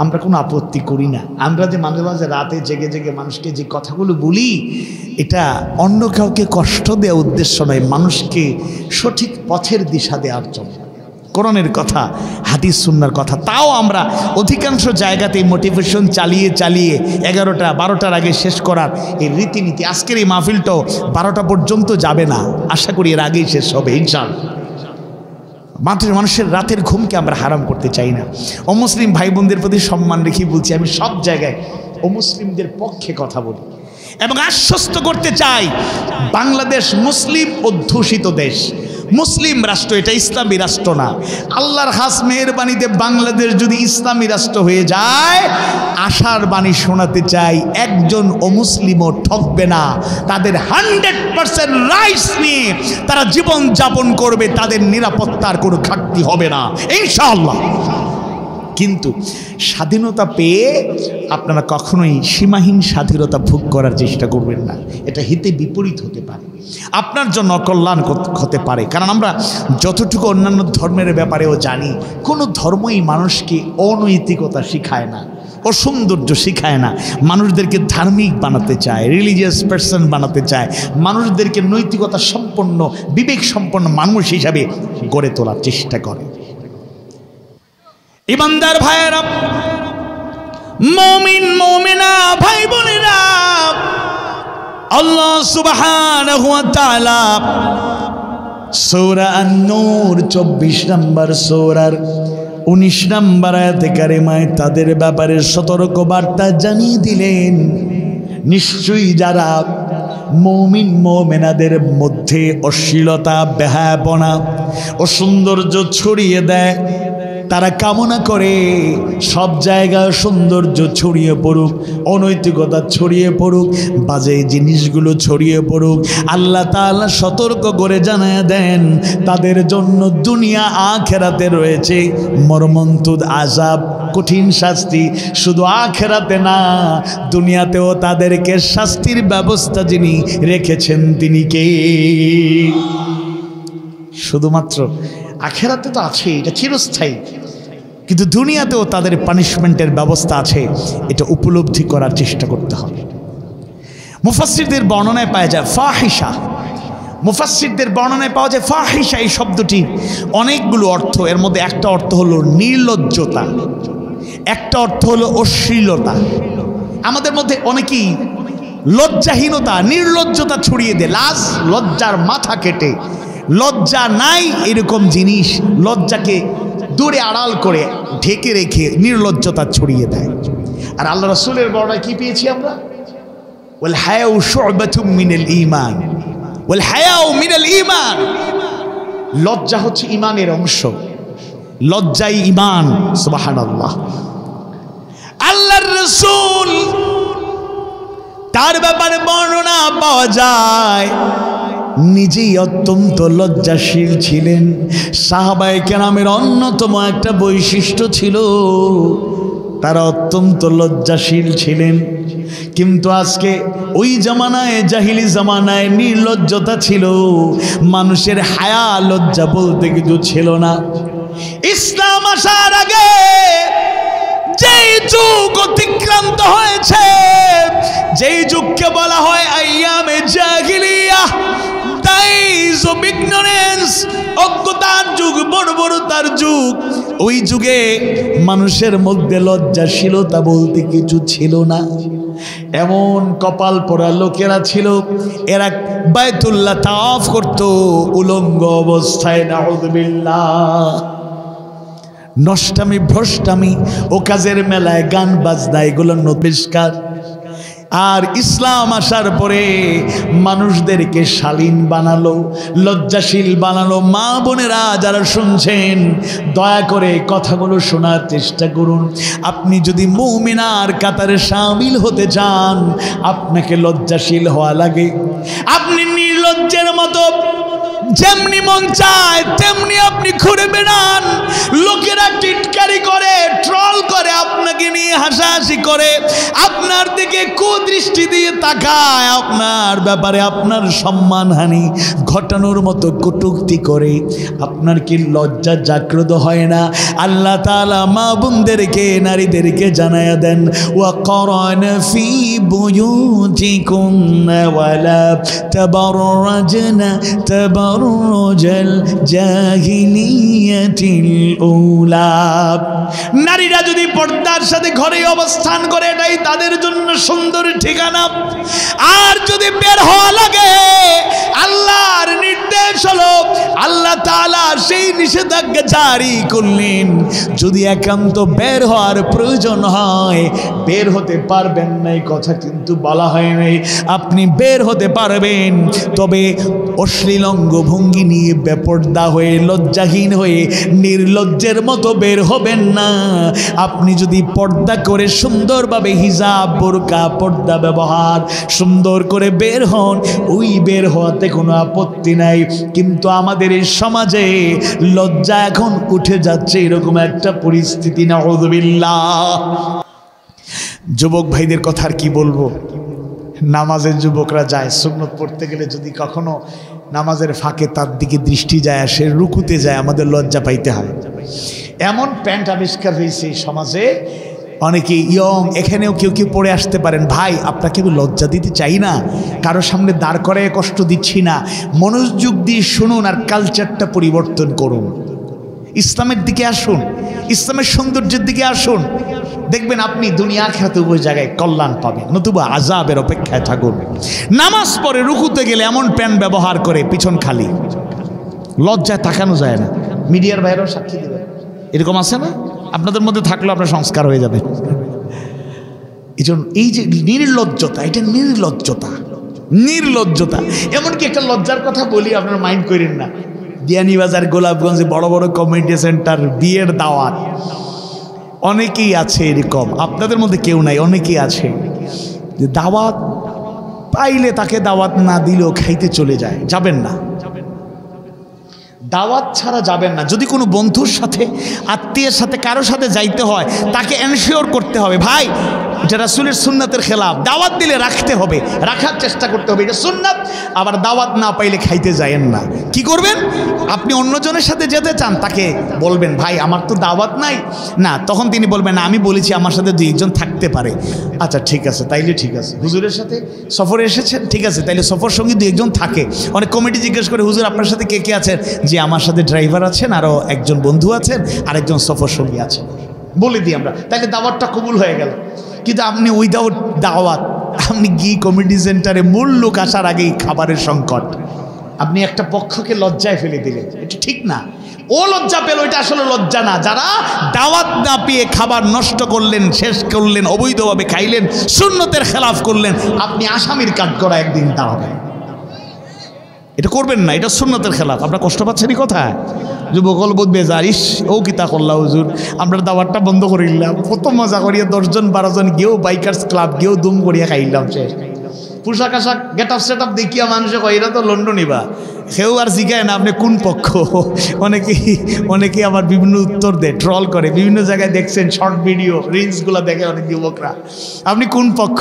আমরা কোনো আপত্তি করি না। আমরা যে মাঝে মাঝে রাতে জেগে জেগে মানুষকে যে কথাগুলো বলি, এটা অন্য কাউকে কষ্ট দেওয়ার উদ্দেশ্য নয়, মানুষকে সঠিক পথের দিশা দেওয়ার জন্য। কোরআনের কথা, হাদিস সুন্নাহর কথা, তাও আমরা অধিকাংশ জায়গাতেই মোটিভেশন চালিয়ে চালিয়ে 11টা 12টার আগে শেষ করার এই রীতিনীতি। আজকের এই মাহফিলটাও 12টা পর্যন্ত যাবে না, আশা করি এর আগেই শেষ হবে ইনশাআল্লাহ। মানুষের রাতের ঘুমকে আমরা হারাম করতে চাই না। অমুসলিম ভাই বোনদের প্রতি সম্মান রেখে বলছি, আমি সব জায়গায় অমুসলিমদের পক্ষে কথা বলি এবং আশ্বস্ত করতে চাই, বাংলাদেশ মুসলিম অধ্যুষিত দেশ, মুসলিম রাষ্ট্র, এটা ইসলামী রাষ্ট্র না। আল্লাহর খাস মেহেরবানিতে বাংলাদেশ যদি ইসলামী রাষ্ট্র হয়ে যায়, আশার বাণী শোনাতে চাই, একজন অমুসলিমও ঠকবে না। তাদের 100% রাইটস নিয়ে তারা জীবন যাপন করবে, তাদের নিরাপত্তার কোনো ঘাটতি হবে না ইনশাআল্লাহ। কিন্তু স্বাধীনতা পেয়ে আপনারা কখনোই সীমাহীন স্বাধীনতা ভোগ করার চেষ্টা করবেন না, এটা হিতে বিপরীত হতে পারে, আপনার জন্য অকল্যাণ হতে পারে। কারণ আমরা যতটুকু অন্যান্য ধর্মের ব্যাপারেও জানি, কোনো ধর্মই মানুষকে অনৈতিকতা শিখায় না, অসৌন্দর্য শিখায় না, মানুষদেরকে ধার্মিক বানাতে চায়, রিলিজিয়াস পারসন বানাতে চায়, মানুষদেরকে নৈতিকতা সম্পন্ন, বিবেক সম্পন্ন মানুষ হিসাবে গড়ে তোলার চেষ্টা করে। ইমানদার ভাইয়েরা, মুমিন মুমিনা ভাই বোনেরা, আল্লাহ সুবহানাহু ওয়া তাআলা সূরা আন-নূর 24 নম্বর সূরার 19 নম্বর আয়াতে কারিমায় তাদের ব্যাপারে সতর্ক বার্তা জানিয়ে দিলেন, নিশ্চয়ই যারা মুমিন মুমিনাদের মধ্যে অশ্লীলতা, বেহায়াপনা ও সৌন্দর্য ছড়িয়ে দেয়, তারা কামনা করে সব জায়গায় সৌন্দর্য ছড়িয়ে পড়ুক, অনৈতিকতা ছড়িয়ে পড়ুক, বাজে জিনিসগুলো ছড়িয়ে পড়ুক, আল্লাহ তাআলা সতর্ক করে জানায় দেন তাদের জন্য দুনিয়া আখিরাতে রয়েছে মর্মন্তুদ আযাব, কঠিন শাস্তি। শুধু আখিরাতে না, দুনিয়াতেও তাদেরকে শাস্তির ব্যবস্থা যিনি রেখেছেন তিনি কে? শুধুমাত্র আখিরাতে তো আছে, এটা চিরস্থায়ী, কিন্তু দুনিয়াতেও তাদের পানিশমেন্টের ব্যবস্থা আছে, এটা উপলব্ধি করার চেষ্টা করতে হবে। মুফাসসিরদের বর্ণনায় পাওয়া যায় ফাহিশা, মুফাসসিরদের বর্ণনায় পাওয়া যায় ফাহিশা এই শব্দটি অনেকগুলো অর্থ, এর মধ্যে একটা অর্থ হলো নির্লজ্জতা, একটা অর্থ হলো অশ্লীলতা। আমাদের মধ্যে অনেকেই লজ্জাহীনতা, নির্লজ্জতা ছড়িয়ে দেয়, লাজ লজ্জার মাথা কেটে, লজ্জা নাই এরকম জিনিস, লজ্জাকে দূরে আড়াল করে ঢেকে রেখে নির্লজ্জতা ছড়িয়ে দেয়। আর আল্লাহ রাসূলের বর্ণনায় কি পেয়েছি আমরা? ওয়াল হায়াউ শু'বাতুম মিনাল ঈমান, ওয়াল হায়াউ মিনাল ঈমান, লজ্জা হচ্ছে ঈমানের অংশ, লজ্জাই ঈমান। সুবহানাল্লাহ। আল্লাহর রাসূল তার ব্যাপারে বর্ণনা পাওয়া যায়, নিজেই অত্যন্ত লজ্জাশীল ছিলেন। সাহাবায়ে কেরামের অন্যতম একটা বৈশিষ্ট্য ছিল, তারা অত্যন্ত লজ্জাশীল ছিলেন। কিন্তু আজকে ওই জামানায়, জাহিলি জামানায় নির্লজ্জতা ছিল, মানুষের হায়া লজ্জা বলতে কিছু ছিল না। ইসলাম আসার আগে যেই যুগ অতিক্রান্ত হয়েছে, যেই যুগকে বলা হয় আইয়ামে জাহিলিয়া, দাইজ অফ ইগনোরেন্স, অজ্ঞতার যুগ, বর্বরতার যুগ, ওই যুগে মানুষের মধ্যে লজ্জাশীলতা বলতে কিছু ছিল না। এমন কপাল পোড়া লোকেরা ছিল, এরা বাইতুল্লাহ তাওয়াফ করত উলঙ্গ অবস্থায়, নাউযুবিল্লাহ। নষ্টামি ভ্রষ্টামি ও কাজের মেলায় গান বাজনা, এগুলো নবিষ্কার। আর ইসলাম আসার পরে মানুষদেরকে শালীন বানালো, লজ্জাশীল বানালো। মা বোনেরা যারা শুনছেন দয়া করে কথাগুলো শোনার চেষ্টা করুন। আপনি যদি মুমিনার কাতারে শামিল হতে চান, আপনাকে লজ্জাশীল হওয়া লাগে। আপনি নির্লজ্জের মতো যেমনি মন চায় তেমনি আপনি ঘুরে বেড়ান। লোকেরা টিটকারি করে, ট্রল করে, আপনাকে নিয়ে হাসাহাসি করে, আপনার দিকে কুদৃষ্টি দিয়ে তাকায়, আপনার ব্যাপারে আপনার সম্মানহানি ঘটানোর মতো কটূক্তি করে। আপনার কি লজ্জা জাগ্রত হয় না? আল্লাহ তাআলা মা বোনদেরকে, নারীদেরকে জানায়া দেন, ওয়াকরানা ফি বুয়ুতিকুন্না ওয়ালা তাবাররাজনা তাবাররুজাল জাহিলিয়াতিল উলা। নারীরা যদি পর্দার সাথে ঘরে অবস্থান করে, এটাই তাদের জন্য সুন্দর ঠিকানা। আর যদি বের হওয়া লাগে, আল্লাহর নির্দেশ হলো, আল্লাহ তাআলা সেই নিষেধাজ্ঞা জারি করলেন, যদি একান্ত বের হওয়ার প্রয়োজন হয় বের হতে পারবেন না, এই কথা কিন্তু বলা হয় নাই। আপনি বের হতে পারবেন, তবে অশ্লীল অঙ্গভঙ্গি নিয়ে বেপর্দা হয়ে, লজ্জাহীন হয়ে, নির্লজ্জের মতো বের হবেন না। আপনি যদি পর্দা করে সুন্দরভাবে হিজাব, বোরকা, পর্দা ব্যবহার সুন্দর করে বের হন, ওই বের হওয়াতে কোনো আপত্তি নাই। কিন্তু আমাদের এই সমাজে লজ্জা এখন উঠে যাচ্ছে, এরকম একটা পরিস্থিতি। নাউযুবিল্লাহ। যুবক ভাইদের কথা আর কি বলবো। নামাজের যুবকরা যায়, সুন্নত পড়তে গেলে যদি কখনো নামাজের ফাঁকে তার দিকে দৃষ্টি যায়, সে রুকুতে যায়, আমাদের লজ্জা পাইতে হয়। এমন প্যান্ট আবিষ্কার হয়েছে এই সমাজে, অনেকে ইয়ং, এখানেও কেউ কেউ পড়ে আসতে পারেন। ভাই, আপনাকে আমি লজ্জা দিতে চাই না, কারোর সামনে দাঁড় করায় কষ্ট দিচ্ছি না। মনোযোগ দিয়ে শুনুন আর কালচারটা পরিবর্তন করুন। ইসলামের দিকে আসুন, ইসলামের সৌন্দর্যের দিকে আসুন, দেখবেন আপনি দুনিয়া আখিরাতে উভয় জায়গায় কল্যাণ পাবেন, নতুবা আযাবের অপেক্ষায় থাকুন। নামাজ পড়ে রুকুতে গেলে এমন প্যান্ট ব্যবহার করে পিছন খালি, লজ্জায় তাকানো যায় না। মিডিয়ার বাইরেও সাক্ষী দেবে, এরকম আছে না? আপনাদের মধ্যে থাকলেও আপনার সংস্কার হয়ে যাবে। এই জন্য এই যে নির্লজ্জতা, এটা নির্লজ্জতা, নির্লজ্জতা। এমনকি একটা লজ্জার কথা বলি, আপনারা মাইন্ড করেন না। বিয়ানীবাজার, গোলাপগঞ্জে বড় বড় কমিউনিটি সেন্টার, বিয়ের দাওয়াত, অনেকেই আছে এরকম, আপনাদের মধ্যে কেউ নাই, অনেকেই আছে যে দাওয়াত পাইলে তাকে দাওয়াত না দিলেও খাইতে চলে যায়। যাবেন না, দাওয়াত ছাড়া যাবেন না। যদি কোনো বন্ধুর সাথে, আত্মীয়ের সাথে, কারোর সাথে যাইতে হয়, তাকে এনশিওর করতে হবে, ভাই এটা রাসূলের সুন্নাতের খেলাফ, দাওয়াত দিলে রাখতে হবে, রাখার চেষ্টা করতে হবে, এটা সুন্নাত। আবার দাওয়াত না পাইলে খাইতে যায়েন না। কি করবেন? আপনি অন্যজনের সাথে যেতে চান, তাকে বলবেন, ভাই আমার তো দাওয়াত নাই না, তখন তিনি বলবেন, না আমি বলেছি আমার সাথে দুই একজন থাকতে পারে। আচ্ছা ঠিক আছে, তাইলে ঠিক আছে। হুজুরের সাথে সফরে এসেছেন, ঠিক আছে, তাইলে সফর সঙ্গী দুই একজন থাকে। অনেক কমিটি জিজ্ঞেস করে, হুজুর আপনার সাথে কে কে আছেন? যে আমার সাথে ড্রাইভার আছেন, আরও একজন বন্ধু আছেন, আর একজন সফর সঙ্গী আছেন, বলে দিই আমরা, তাহলে দাওয়াতটা কবুল হয়ে গেল। কিন্তু আপনি উইদাউট দাওয়াত আপনি গিয়ে কমিউনিটি সেন্টারে মূল লোক আসার আগেই খাবারের সংকট, আপনি একটা পক্ষকে লজ্জায় ফেলে দিলেন, এটা ঠিক না। ও লজ্জা পেল, এটা আসলে লজ্জা না। যারা দাওয়াত না পেয়ে খাবার নষ্ট করলেন, শেষ করলেন, অবৈধভাবে খাইলেন, সুন্নতের খেলাফ করলেন, আপনি আসামির কাঠ করা একদিন দাঁড়াবেন। এটা করবেন না, এটা সুন্নতের খেলাফ। আপনার কষ্ট পাচ্ছেনই কোথায়? যুবকল বোধ বেজারিস ও কিতা করলা হুজুর, আমরা দাওয়াতটা বন্ধ করিলাম। প্রথম মজা করিয়া 10 জন 12 জন গিয়েও বাইকার্স ক্লাব গিয়েও দুম করিয়া খাইলাম শেষ। পোশাক আশাক গেট আপ সেট আপ দেখিয়া মানুষে কয় এরা তো লন্ডনিবা, কেউ আর জিজ্ঞায় না আপনি কোন পক্ষ। অনেকেই আবার বিভিন্ন উত্তর দেয়, ট্রল করে। বিভিন্ন জায়গায় দেখছেন শর্ট ভিডিও, রিলসগুলো দেখে অনেক যুবকরা, আপনি কোন পক্ষ,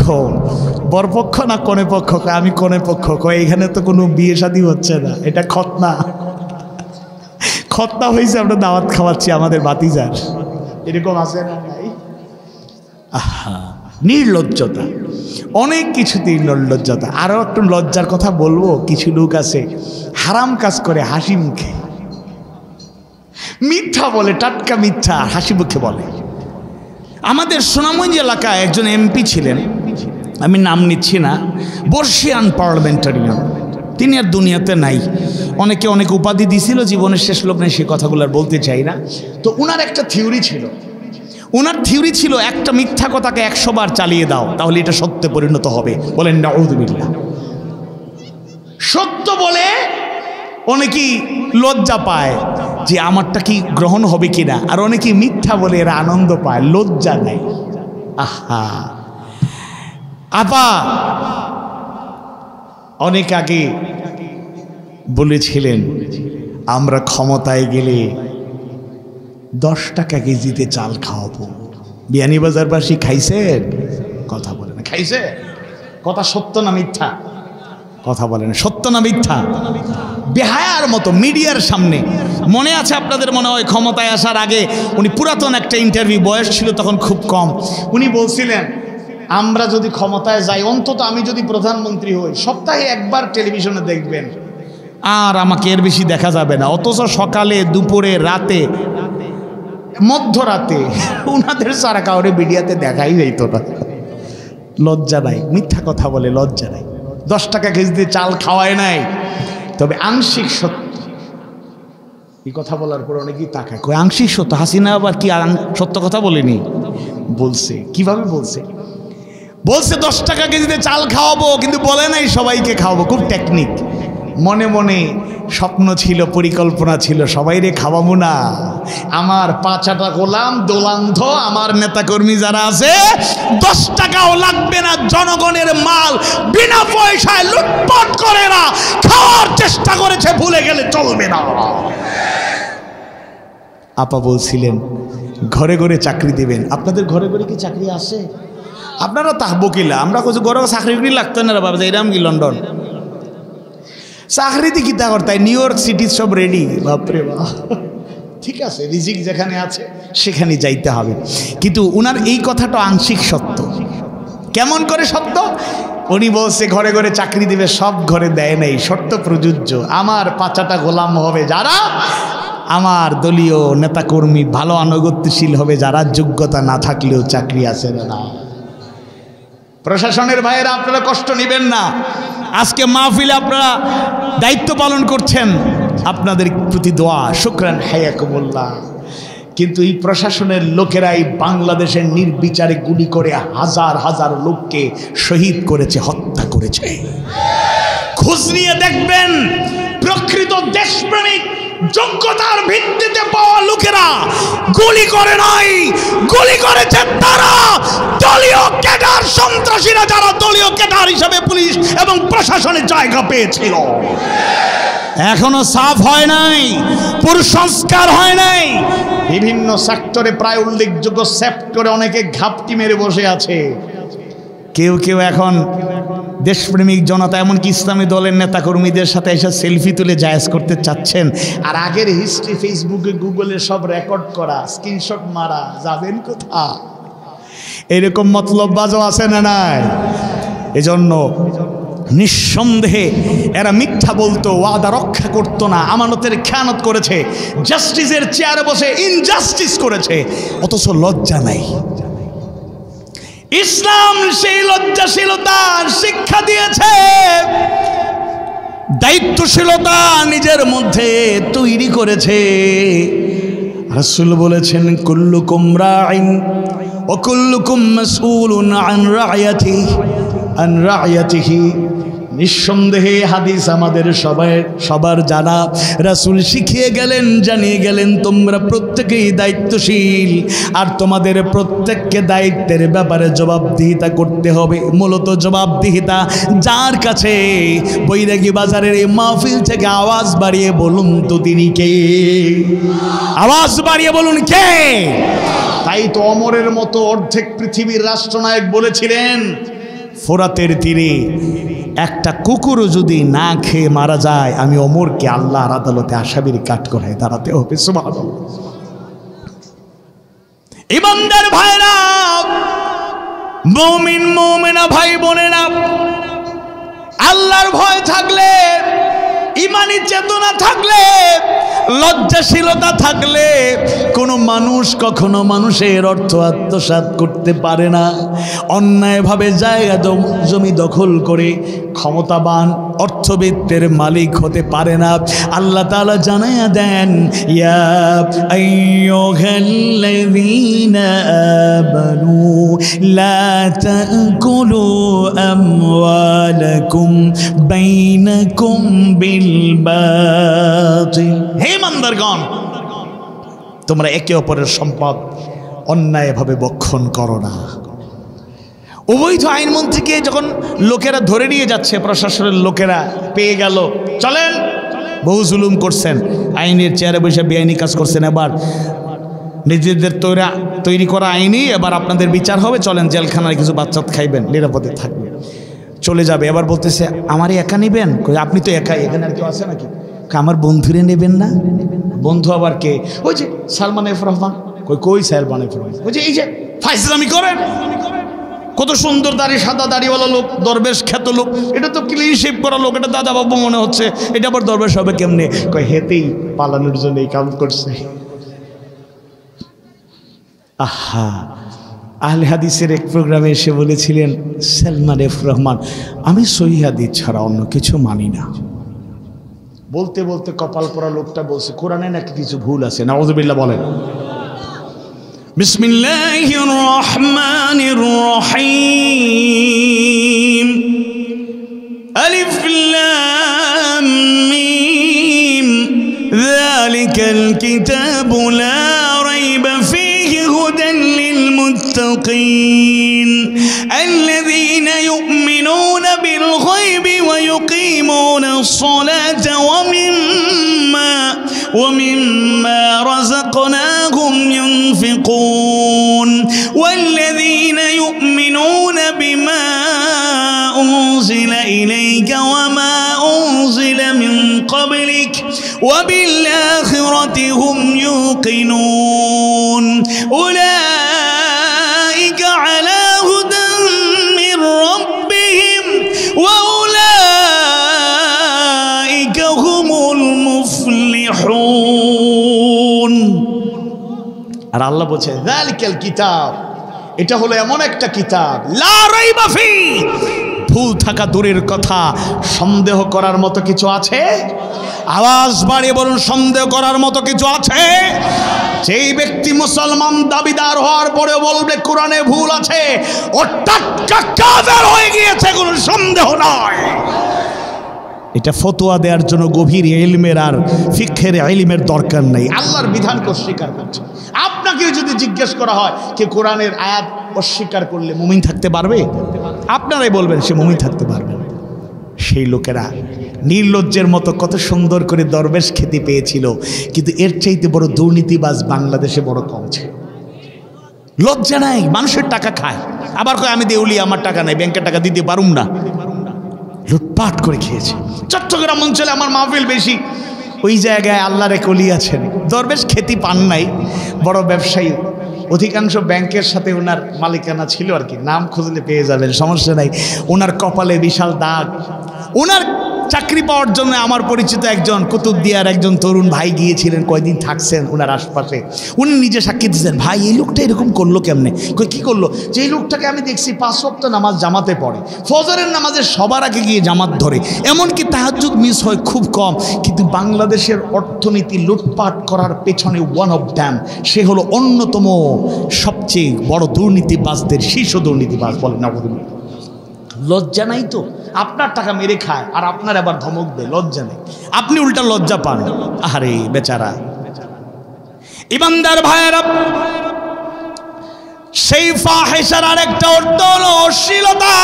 বরপক্ষ না কনে পক্ষ? আমি কনে পক্ষ। কয় এখানে তো কোনো বিয়ে শাদী হচ্ছে না, এটা খতনা, খতনা হয়েছে, আমরা দাওয়াত খাওয়াচ্ছি আমাদের বাতিজার। এরকম আছে না? নাই। আহা, নির্লজ্জতা, অনেক কিছুতেই নির্লজ্জতা। আরও একটু লজ্জার কথা বলবো, কিছু লোক আছে হারাম কাজ করে হাসি মুখে, মিথ্যা বলে, টাটকা মিথ্যা হাসি মুখে বলে। আমাদের সুনামগঞ্জ এলাকায় একজন এমপি ছিলেন, আমি নাম নিচ্ছি না, বর্ষিয়ান পার্লামেন্টারিয়ান, তিনি আর দুনিয়াতে নাই। অনেকে অনেক উপাধি দিছিল, জীবনের শেষ লগ্নে সে কথাগুলো আর বলতে চাই না। তো উনার একটা থিওরি ছিল, ওনার থিওরি ছিল একটা মিথ্যা কথাকে 100 বার চালিয়ে দাও, তাহলে এটা সত্যে পরিণত হবে। বলেন নাউযুবিল্লাহ। সত্য বলে অনেকেই লজ্জা পায় যে আমারটা কি গ্রহণ হবে কিনা, আর অনেকেই মিথ্যা বলে এরা আনন্দ পায়, লজ্জা নেই। আহা, আপা অনেক আগে বলেছিলেন আমরা ক্ষমতায় গেলে 10 টাকা কেজিতে চাল খাওয়াবো। বিয়ানীবাজারবাসী খাইছেন? কথা বলে না। খাইছে? কথা সত্য না মিথ্যা? কথা বলে না। সত্য না মিথ্যা? বেহায়ার মতো মিডিয়ার সামনে। মনে আছে আপনাদের? মনে হয় ক্ষমতায় আসার আগে উনি পুরাতন একটা ইন্টারভিউ, বয়স ছিল তখন খুব কম, উনি বলছিলেন আমরা যদি ক্ষমতায় যাই, অন্তত আমি যদি প্রধানমন্ত্রী হই, সপ্তাহে একবার টেলিভিশনে দেখবেন, আর আমাকে এর বেশি দেখা যাবে না। অথচ সকালে, দুপুরে, রাতে, মধ্যরাতে উনাদের সারা কাউরে মিডিয়াতে দেখাই যাইত না। লজ্জা নাই, মিথ্যা কথা বলে লজ্জা নাই। 10 টাকা কেজিতে চাল খাওয়ায় নাই, তবে আংশিক সত্য। এই কথা বলার পর অনেকেই তাকায়, কই আংশিক সত্য? হাসিনা আবার কি সত্য কথা বলেনি? বলছে। কিভাবে বলছে? বলছে 10 টাকা কেজিতে চাল খাওয়াবো, কিন্তু বলে নাই সবাইকে খাওয়াবো। খুব টেকনিক। মনে মনে স্বপ্ন ছিল, পরিকল্পনা ছিল, সবাইরে খাওয়াবো না, আমার 5 গোলাম দোলান্ধ আমার নেতাকর্মী যারা আছে 10 টাকাও লাগবে না, জনগণের মাল বিনা পয়সায় লুটপাট করে না খাওয়ার চেষ্টা করেছে, ভুলে গেলে চলবে না। আপা বলছিলেন ঘরে ঘরে চাকরি দিবেন। আপনাদের ঘরে ঘরে কি চাকরি আসে? আপনারা তাহবো কিলা? আমরা কিছু ঘরে চাকরি লাগতো না রে বাবা, এরাম কি লন্ডন চাকরিতে কি তা করতে? নিউ ইয়র্ক সিটি সব রেডি। বাপরে বাপ, ঠিক আছে, রিজিক যেখানে আছে সেখানে যাইতে হবে। কিন্তু উনার এই কথাটা আংশিক সত্য। কেমন করে সত্য? উনি বলছে ঘরে ঘরে চাকরি দিবে, সব ঘরে দেয় নাই, শর্ত প্রযোজ্য। আমার 5 গোলাম হবে যারা, আমার দলীয় নেতাকর্মী ভালো আনুগত্যশীল হবে যারা, যোগ্যতা না থাকলেও চাকরি আছে না। প্রশাসনের ভাইয়েরা আপনারা কষ্ট নেবেন না, আজকে মাহফিলে আপনারা দায়িত্ব পালন করছেন, আপনাদের প্রতি দোয়া, শুকরান হায়াকুমুল্লাহ। কিন্তু এই প্রশাসনের লোকেরাই বাংলাদেশের নির্বিচারে গুলি করে হাজার হাজার লোককে শহীদ করেছে, হত্যা করেছে। খোঁজ নিয়ে দেখবেন প্রকৃত দেশপ্রেমিক যোগ্যতার ভিত্তিতে পাওয়া লোকেরা গুলি করে নাই, গুলি করেছে তারা দলীয় ক্যাডার, সন্ত্রাসীরা যারা দলীয় ক্যাডার হিসেবে পুলিশ এবং প্রশাসনের জায়গা পেয়েছিল। এখনো সাফ হয় নাই, পুরো সংস্কার হয় নাই। বিভিন্ন সেক্টরে, প্রায় উল্লেখযোগ্য সেক্টরে অনেকে ঘাপটি মেরে বসে আছে। কেউ কেউ এখন দেশপ্রেমিক জনতা, এমনকি ইসলামী দলের নেতাকর্মীদের সাথে এসে সেলফি তুলে জায়েজ করতে চাচ্ছেন, আর আগের হিস্ট্রি ফেসবুকে গুগলে সব রেকর্ড করা, স্ক্রিনশট মারা, যাবেন কোথা? এরকম মতলববাজও আছে না নাই? এজন্য নিঃসন্দেহে এরা মিথ্যা বলতো, ওয়াদা রক্ষা করতো না, আমানতের খেয়ানত করেছে, জাস্টিসের চেয়ারে বসে ইনজাস্টিস করেছে, অথচ লজ্জা নাই। ইসলাম সেই লজ্জাশীলতার শিক্ষা দিয়েছে, দায়িত্বশীলতা নিজের মধ্যে তৈরি করেছে। রাসূল বলেছেন কুল্লুকুম রাইন ওয়া কুল্লুকুম মাসউলুন আন রাইয়াতিহি। নিঃসন্দেহে হাদিস আমাদের সবার জানা। রাসূল শিখিয়ে গেলেন, জানিয়ে গেলেন তোমরা প্রত্যেকেই দায়িত্বশীল, আর তোমাদের প্রত্যেককে দায়িত্বের ব্যাপারে জবাবদিহিতা করতে হবে। মূলত জবাবদিহিতা যার কাছে, বৈরাগী বাজারের এই মাহফিল থেকে আওয়াজ বাড়িয়ে বলুন তো তিনি কে? আওয়াজ বাড়িয়ে বলুন কে? তাই তো অমরের মতো অর্ধেক পৃথিবীর রাষ্ট্রনায়ক বলেছিলেন, ফোরাতের তীরে একটা কুকুরও যদি না খেয়ে মারা যায়, আমি ওমরকে আল্লাহর আদালতে আসামির কাঠগড়ায় দাঁড়াতে হবে। সুবহানাল্লাহ। ইমানদার ভাইরা, মুমিনা ভাই বোনেরা, আল্লাহর ভয় থাকলে ইমানি চেতনা থাকলে, লজ্জাশীলতা থাকলে কোনো মানুষ কখনো মানুষের অর্থ আত্মসাৎ করতে পারে না। অন্যায়ভাবে জায়গা জমি দখল করে ক্ষমতাবান অর্থবিত্তের মালিক হতে পারে না। আল্লাহ তাআলা জানায়া দেন, ইয়া আইয়ুহাল্লাযীনা আমানু লা তাকুলু আমওয়ালাকুম বাইনাকুম বিল বাতিল। হে ইমানদারগণ, তোমরা একে অপরের সম্পদ অন্যায়ভাবে ভক্ষণ করো না। অবৈধ আইনমন্ত্রীকে যখন লোকেরা ধরে নিয়ে যাচ্ছে, প্রশাসনের লোকেরা পেয়ে গেল, চলেন, বহু জুলুম করছেন, আইনের চেয়ারে বসে বেআইনি কাজ করছেন, এবার নিজেদের তৈরি করা আইনি এবার আপনাদের বিচার হবে, চলেন জেলখানায় কিছু বাচ্চা খাইবেন, নিরাপদে থাকবেন, চলে যাবে। এবার বলতেছে আমারই একা নেবেন? আপনি তো একাই, এখানে আর কেউ আছে নাকি? আমার বন্ধুরে নেবেন না? বন্ধু আবার কে? ওই যে সালমান এফ রহমান। কই সালমান এফ রহমান? ওই যে এই যে ফাইজলামি করেন, কত সুন্দর দাড়ি, সাদা দাড়িওয়ালা লোক, দরবেশ খ্যাত লোক, এটা তো ক্লিন শেপ করা লোক, এটা দাদা বাবু মনে হচ্ছে, এটা আবার দরবেশ হবে কেমনে? কয় হেতেই পালানোর জন্য এই কাম করছে। আহা, আহলে হাদিসের এক প্রোগ্রামে এসে বলেছিলেন সালমান এফ রহমান, আমি সহিহ হাদিস ছাড়া অন্য কিছু মানি না। বলতে বলতে কপাল পরা লোকটা বলছে কোরআনে নাকি কিছু ভুল আছে। নাউযুবিল্লাহ বলেন। বিসমিল্লাহির রহমানির রহিম। আলিফ লাম মিম যালিকাল কিতাবু লা রাইবা ফীহি হুদান লিল মুত্তাকিন আল্লাযীনা ইউমিনুনা বিল গায়বি ওয়া ইউকিমুনাস সালাতা ومما رزقناهم ينفقون والذين يؤمنون بما أنزل إليك وما أنزل من قبلك وبالآخرة هم يوقنون أولئك على هدى من ربهم وأولئك هم المفلحون। আর আল্লাহ বলছে যালিকাল কিতাব, এটা হলো এমন একটা কিতাব, লা রাইবা ফি, ভুল থাকা দূরের কথা, সন্দেহ করার মতো কিছু আছে? আওয়াজ বাড়িয়ে বলুন, সন্দেহ করার মতো কিছু আছে? যেই ব্যক্তি মুসলমান দাবিদার হওয়ার পরে বলবে কোরআনে ভুল আছে, ও টাটকা কাফের হয়ে গিয়েছে, কোনো সন্দেহ নয়। এটা ফতোয়া দেওয়ার জন্য গভীর ইলমের আর ফিকহের ইলমের দরকার নেই, আল্লাহর বিধানকে অস্বীকার করছে। আপনাকে যদি জিজ্ঞেস করা হয় কে কোরআনের আয়াত অস্বীকার করলে মুমিন থাকতে পারবে, আপনারাই বলবেন সে মুমিন থাকতে পারবে। সেই লোকেরা নির্লজ্জের মতো কত সুন্দর করে দরবেশ খ্যাতি পেয়েছিল, কিন্তু এর চাইতে বড় দুর্নীতিবাজ বাংলাদেশে বড় কম ছিল। লজ্জা নাই, মানুষের টাকা খায়, আবার কয় আমি দেউলি, আমার টাকা নাই, ব্যাংকের টাকা দিতে পারুম না, লুটপাট করে খেয়েছে। চট্টগ্রাম অঞ্চলে আমার মাহফিল বেশি, ওই জায়গায় আল্লাহর এক ওলি আছেন, দরবেশ খ্যাতি পান নাই, বড় ব্যবসায়ী, অধিকাংশ ব্যাংকের সাথে ওনার মালিকানা ছিল আর কি, নাম খুঁজলে পেয়ে যাবেন, সমস্যা নাই। ওনার কপালে বিশাল দাগ। ওনার চাকরি পাওয়ার জন্য আমার পরিচিত একজন কুতুবদিয়ার একজন তরুণ ভাই গিয়েছিলেন, কয়দিন থাকছেন ওনার আশপাশে। উনি নিজে সাক্ষী দিচ্ছেন, ভাই এই লোকটা এরকম করলো কেমনে? কী করলো? যে এই লোকটাকে আমি দেখছি 5 ওয়াক্ত নামাজ জামাতে পড়ে, ফজরের নামাজে সবার আগে গিয়ে জামাত ধরে, এমনকি তাহাজ্জুদ মিস হয় খুব কম, কিন্তু বাংলাদেশের অর্থনীতি লুটপাট করার পেছনে ওয়ান অফ দ্যাম, সে হলো অন্যতম সবচেয়ে বড় দুর্নীতিবাজদের শীর্ষ দুর্নীতিবাজ। বলেন না, লজ্জা নাই তো? আপনার টাকা মেরে খায় আর আপনার আবার ধমক দেয়, লজ্জা নেই, আপনি উল্টা লজ্জা পান। আরে বেচারা। ইমানদার ভাইয়েরা, সেই ফাহিশার আরেকটা অর্থ হলো অশ্লীলতা।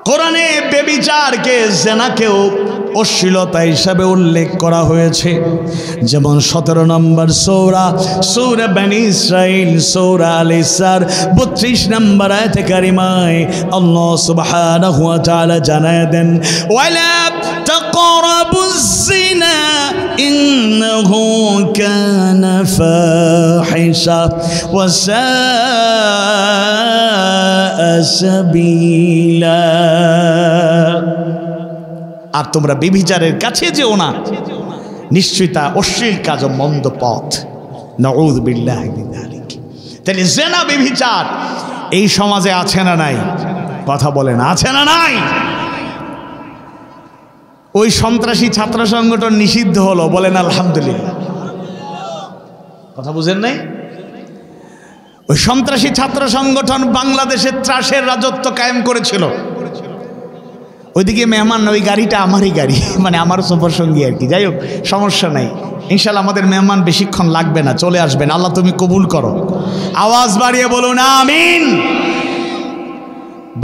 কোরআনে বেবিচারকে, জিনাকেও অশ্লীলতা হিসাবে উল্লেখ করা হয়েছে। যেমন 17 নম্বর সূরা বনী ইসরাঈল, সূরা আল ইসরার 32 নম্বর আয়াতে কারিমায় আল্লাহ সুবহানাহু ওয়া তাআলা জানায় দেন, ওয়ালা তাকরাবুজ জিনা ইন্নাহু কানা ফাহিশা ওয়া সাআ সাবিলা। আর তোমরা ব্যভিচারের কাছে যেও না, নিশ্চয়ই তা অশ্লীল কাজ ও মন্দ পথ। নাউযু বিল্লাহি মিন যালিক। তাহলে জেনা ব্যভিচার এই সমাজে আছে না নাই? কথা বলেন, আছে না নাই? ওই সন্ত্রাসী ছাত্র সংগঠন নিষিদ্ধ হলো, বলেন আলহামদুলিল্লাহ। কথা বুঝেন নাই? ওই সন্ত্রাসী ছাত্র সংগঠন বাংলাদেশের ত্রাসের রাজত্ব কায়েম করেছিল। ওইদিকে মেহমান, ওই গাড়িটা আমারই গাড়ি, মানে আমার সফর সঙ্গী আর কি। যাই হোক, সমস্যা নাই, ইনশাল্লাহ আমাদের মেহমান বেশিক্ষণ লাগবে না, চলে আসবেন। আল্লাহ তুমি কবুল করো। আওয়াজ বাড়িয়ে বলুন আমিন।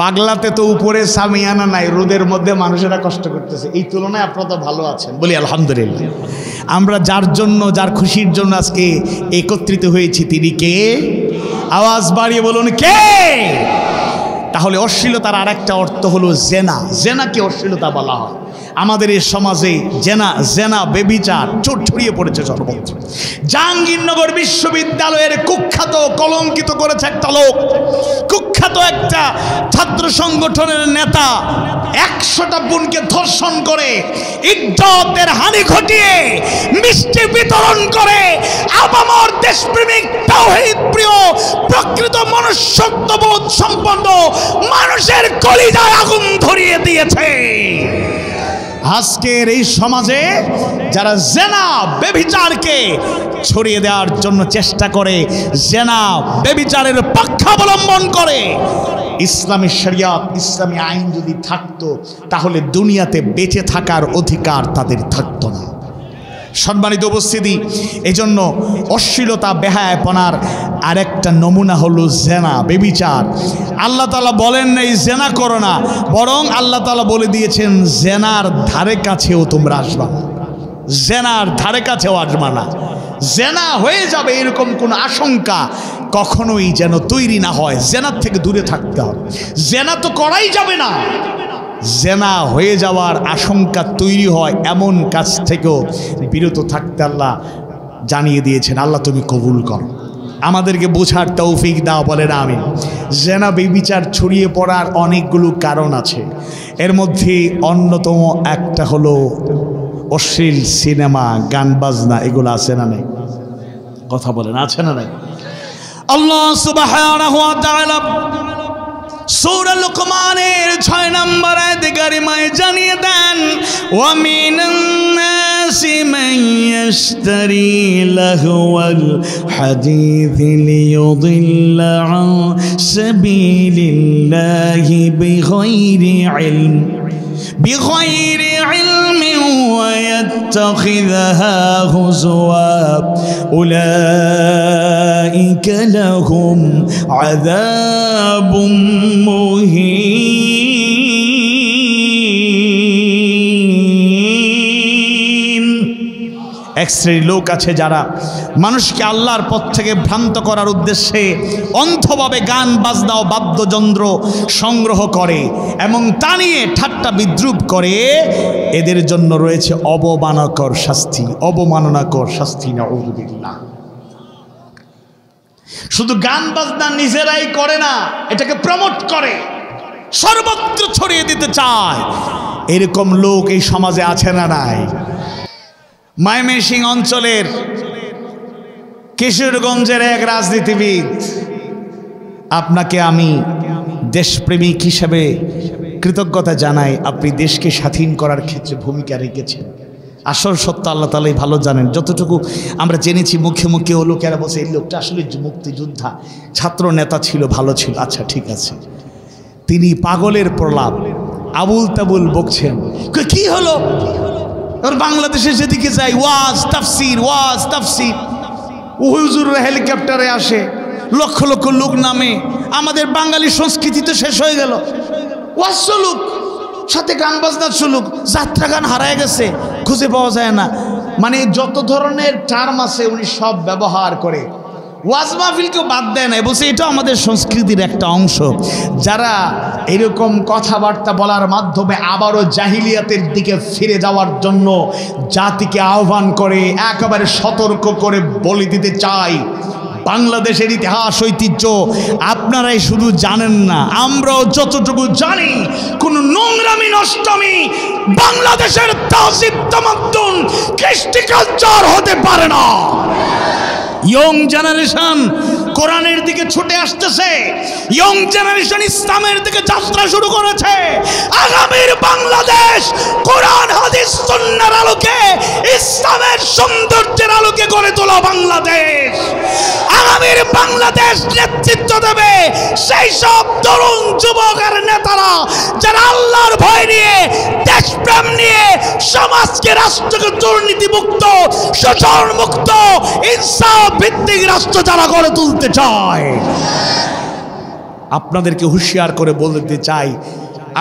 বাংলাতে তো উপরে সামিয়ানা নাই, রোদের মধ্যে মানুষেরা কষ্ট করতেছে, এই তুলনায় আপনারা তো ভালো আছেন, বলি আলহামদুলিল্লাহ। আমরা যার জন্য, যার খুশির জন্য আজকে একত্রিত হয়েছি, তিনি কে? আওয়াজ বাড়িয়ে বলুন কে? তাহলে অশ্লীলতার আর একটা অর্থ হলো জেনা। জেনাকে অশ্লীলতা বলা হয়। আমাদের এই সমাজে জেনা বেবিচার ছড়িয়ে পড়েছে সর্বত্র। জাহাঙ্গীরনগর বিশ্ববিদ্যালয়ের কুখ্যাত, কলঙ্কিত করেছে একটা লোক, কুখ্যাত একটা ছাত্র সংগঠনের নেতা 100টা বোনকে ধর্ষণ করে, ইজ্জতের হানি ঘটিয়ে, মিষ্টি বিতরণ করে, আপামর দেশপ্রেমিক, তাওহীদ প্রিয়, প্রকৃত মনুষ্যত্ববোধ সম্পন্ন মানুষের কলিজায় আগুন ধরিয়ে দিয়েছে। আজকের এই সমাজে যারা জেনা বেভিচারকে ছড়িয়ে দেওয়ার জন্য চেষ্টা করে, জেনা বেভিচারের পক্ষাবলম্বন করে, ইসলামী শরিয়ত, ইসলামী আইন যদি থাকতো তাহলে দুনিয়াতে বেঁচে থাকার অধিকার তাদের থাকতো না। সম্মানিত উপস্থিতি, এজন্য অশ্লীলতা, বেহায়াপনার আরেকটা নমুনা হলো জেনা, বেবিচার। আল্লাহ তাআলা বলেন নাই জেনা করো না, বরং আল্লাহ তাআলা বলে দিয়েছেন জেনার ধারে কাছেও তোমরা আসবা না, জেনার ধারে কাছেও আসবা না। জেনা হয়ে যাবে এরকম কোনো আশঙ্কা কখনোই যেন তৈরি না হয়। জেনার থেকে দূরে থাকতে হবে। জেনা তো করাই যাবে না, জেনা হয়ে যাওয়ার আশঙ্কা তৈরি হয় এমন কাজ থেকেও বিরত থাকতে আল্লাহ জানিয়ে দিয়েছেন। আল্লাহ তুমি কবুল করো, আমাদেরকে বোঝার তৌফিক দাও, বলেন আমিন। জেনা বেবিচার ছড়িয়ে পড়ার অনেকগুলো কারণ আছে, এর মধ্যে অন্যতম একটা হলো অশ্লীল সিনেমা, গান বাজনা, এগুলো আছে না নাই? কথা বলেন, আছে না নাই? আল্লাহ সুবহানাহু ওয়া তাআলা সূরা লুকমানের 6 নম্বর আয়াতে কারিমায় জানিয়ে দেন, ওয়া মিনান নাসি মান ইয়াশতারি লাহওয়াল হাদীথি লিয়ুদিল্লা আন সাবিলিল্লাহি বিগাইরি ইলমিন ওয়া ইয়াত্তাখিযহা হুজওয়া উলাইকা লাহুম আযাবুম মুহিন। এক শ্রেণীর লোক আছে যারা মানুষকে আল্লাহর পথ থেকে ভ্রান্ত করার উদ্দেশ্যে অন্ধভাবে গান বাজনা ও বাদ্যযন্ত্র সংগ্রহ করে এবং তা নিয়ে ঠাট্টা বিদ্রুপ করে। এদের জন্য রয়েছে অবমাননাকর শাস্তি, নাউযু বিল্লাহ। শুধু গান বাজনা নিজেরাই করে না, এটাকে প্রমোট করে, সর্বত্র ছড়িয়ে দিতে চায়। এরকম লোক এই সমাজে আছে না নাই? ময়মনসিংহ অঞ্চলের কিশোরগঞ্জের এক রাজনীতিবিদ, আপনাকে আমি দেশপ্রেমিক হিসেবে কৃতজ্ঞতা জানাই। আপনি দেশকে স্বাধীন করার ক্ষেত্রে ভূমিকা রেখেছেন। আসল সত্য আল্লাহ তাআলাই ভালো জানেন। যতটুকু আমরা জেনেছি, মুখে মুখে ও লোকেরা বলছে এই লোকটা আসলে মুক্তিযোদ্ধা, ছাত্র নেতা ছিল, ভালো ছিল। আচ্ছা ঠিক আছে, তিনি পাগলের প্রলাপ আবুল তাবুল বকছেন। কি হলো? বাংলাদেশে যেদিকে যাই ওয়াজ তাফসির, ওয়াজ তাফসির, হুজুররা হেলিকপ্টারে আসে, লক্ষ লক্ষ লোক নামে। আমাদের বাঙালি সংস্কৃতি তো শেষ হয়ে গেল। ওয়াজ চলুক, সাথে গান বাজনা চলুক, যাত্রা গান হারায় গেছে, খুঁজে পাওয়া যায় না। মানে যত ধরনের টার্ম আছে উনি সব ব্যবহার করে। ওয়াজ মাহফিলকেও বাদ দেয় না, বলছে এটা আমাদের সংস্কৃতির একটা অংশ। যারা এরকম কথাবার্তা বলার মাধ্যমে আবারও জাহিলিয়াতের দিকে ফিরে যাওয়ার জন্য জাতিকে আহ্বান করে, একেবারে সতর্ক করে বলে দিতে চাই, বাংলাদেশের ইতিহাস ঐতিহ্য আপনারাই শুধু জানেন না, আমরাও যতটুকু জানি কোন নোংরামি নষ্টমি বাংলাদেশের তাহজিব তামাদ্দুন কৃষ্টি কালচার হতে পারে না। ইয়ং জেনারেশন কোরআনের দিকে ছুটে আসতেছে, ইয়ং জেনারেশন ইসলামের দিকে যাত্রা শুরু করেছে। আগামীর বাংলাদেশ কোরআন হাদিস সুন্নাহর আলোকে, ইসলামের সৌন্দর্যের আলোকে গড়ে তোলা বাংলাদেশ। আগামীর বাংলাদেশ নেতৃত্ব দেবে সেই সব তরুণ যুবক আর নেতারা যারা আল্লাহর ভয় নিয়ে, দেশপ্রেম নিয়ে সমাজকে, রাষ্ট্রকে দুর্নীতিমুক্ত, শোষণ মুক্ত, ইনসাফ ভিত্তিক রাষ্ট্র যারা গড়ে তুলতে চায়। আপনাদেরকে হুঁশিয়ার করে বলতে চাই,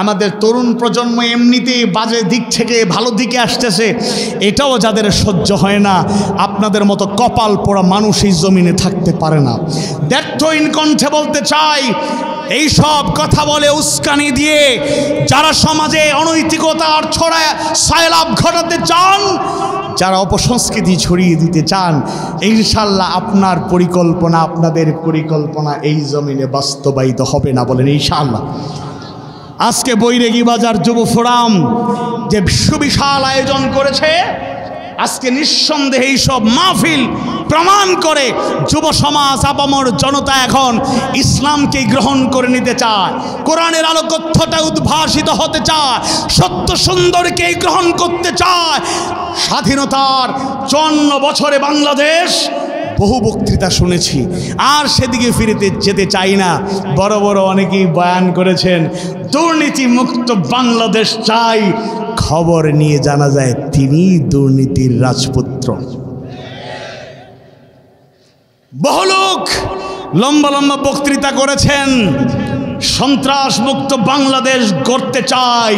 আমাদের তরুণ প্রজন্ম এমনিতেই বাজে দিক থেকে ভালো দিকে আসতেছে, এটাও যাদের সহ্য হয় না, আপনাদের মতো কপাল পোড়া মানুষ এই জমিনে থাকতে পারে না। ব্যর্থহীন কণ্ঠে বলতে চাই, এই সব কথা বলে উস্কানি দিয়ে যারা সমাজে অনৈতিকতার ছড়ায় সয়লাভ ঘটাতে চান, যারা অপসংস্কৃতি ছড়িয়ে দিতে চান, ইনশাল্লাহ আপনার পরিকল্পনা, আপনাদের পরিকল্পনা এই জমিনে বাস্তবায়িত হবে না, বলেন ইনশাল্লাহ। আজকে বৈরাগী বাজার যুব ফোরাম যে সুবিশাল আয়োজন করেছে, আজকে নিঃসন্দেহে এই সব মাহফিল প্রমাণ করে যুব সমাজ, আপামর জনতা এখন ইসলামকে গ্রহণ করে নিতে চায়, কোরআনের আলোকথ্যটা উদ্ভাসিত হতে চায়, সত্য সুন্দরকে গ্রহণ করতে চায়। স্বাধীনতার 54 বছরে বাংলাদেশ বহু বক্তৃতা শুনেছি, আর সেদিকে ফিরতে যেতে চাই না। বড় বড় অনেকেই বয়ান করেছেন, দুর্নীতি মুক্ত বাংলাদেশ চাই। খবর নিয়ে জানা যায় তিনি দুর্নীতির রাজপুত্র। বহু লোক লম্বা লম্বা বক্তৃতা করেছেন, সন্ত্রাস মুক্ত বাংলাদেশ গড়তে চাই।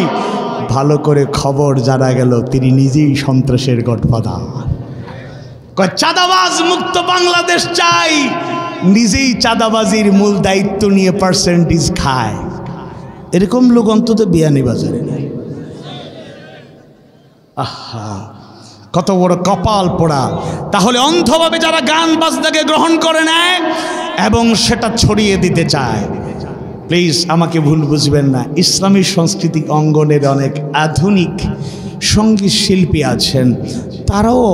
ভালো করে খবর জানা গেল তিনি নিজেই সন্ত্রাসের গডফাদার। চাঁদাবাজ মুক্ত বাংলাদেশ চাই, নিজেই চাঁদাবাজির মূল দায়িত্ব নিয়ে পার্সেন্টেজ খায়। এরকম লোক অন্তত বিয়ানীবাজারে নাই। আহা, কত বড় কপাল পোড়া। তাহলে অন্ধভাবে যারা গান বাজনাকে গ্রহণ করে নেয় এবং সেটা ছড়িয়ে দিতে চায়, প্লিজ আমাকে ভুল বুঝবেন না। ইসলামী সাংস্কৃতিক অঙ্গনের অনেক আধুনিক সঙ্গীত শিল্পী আছেন, তারাও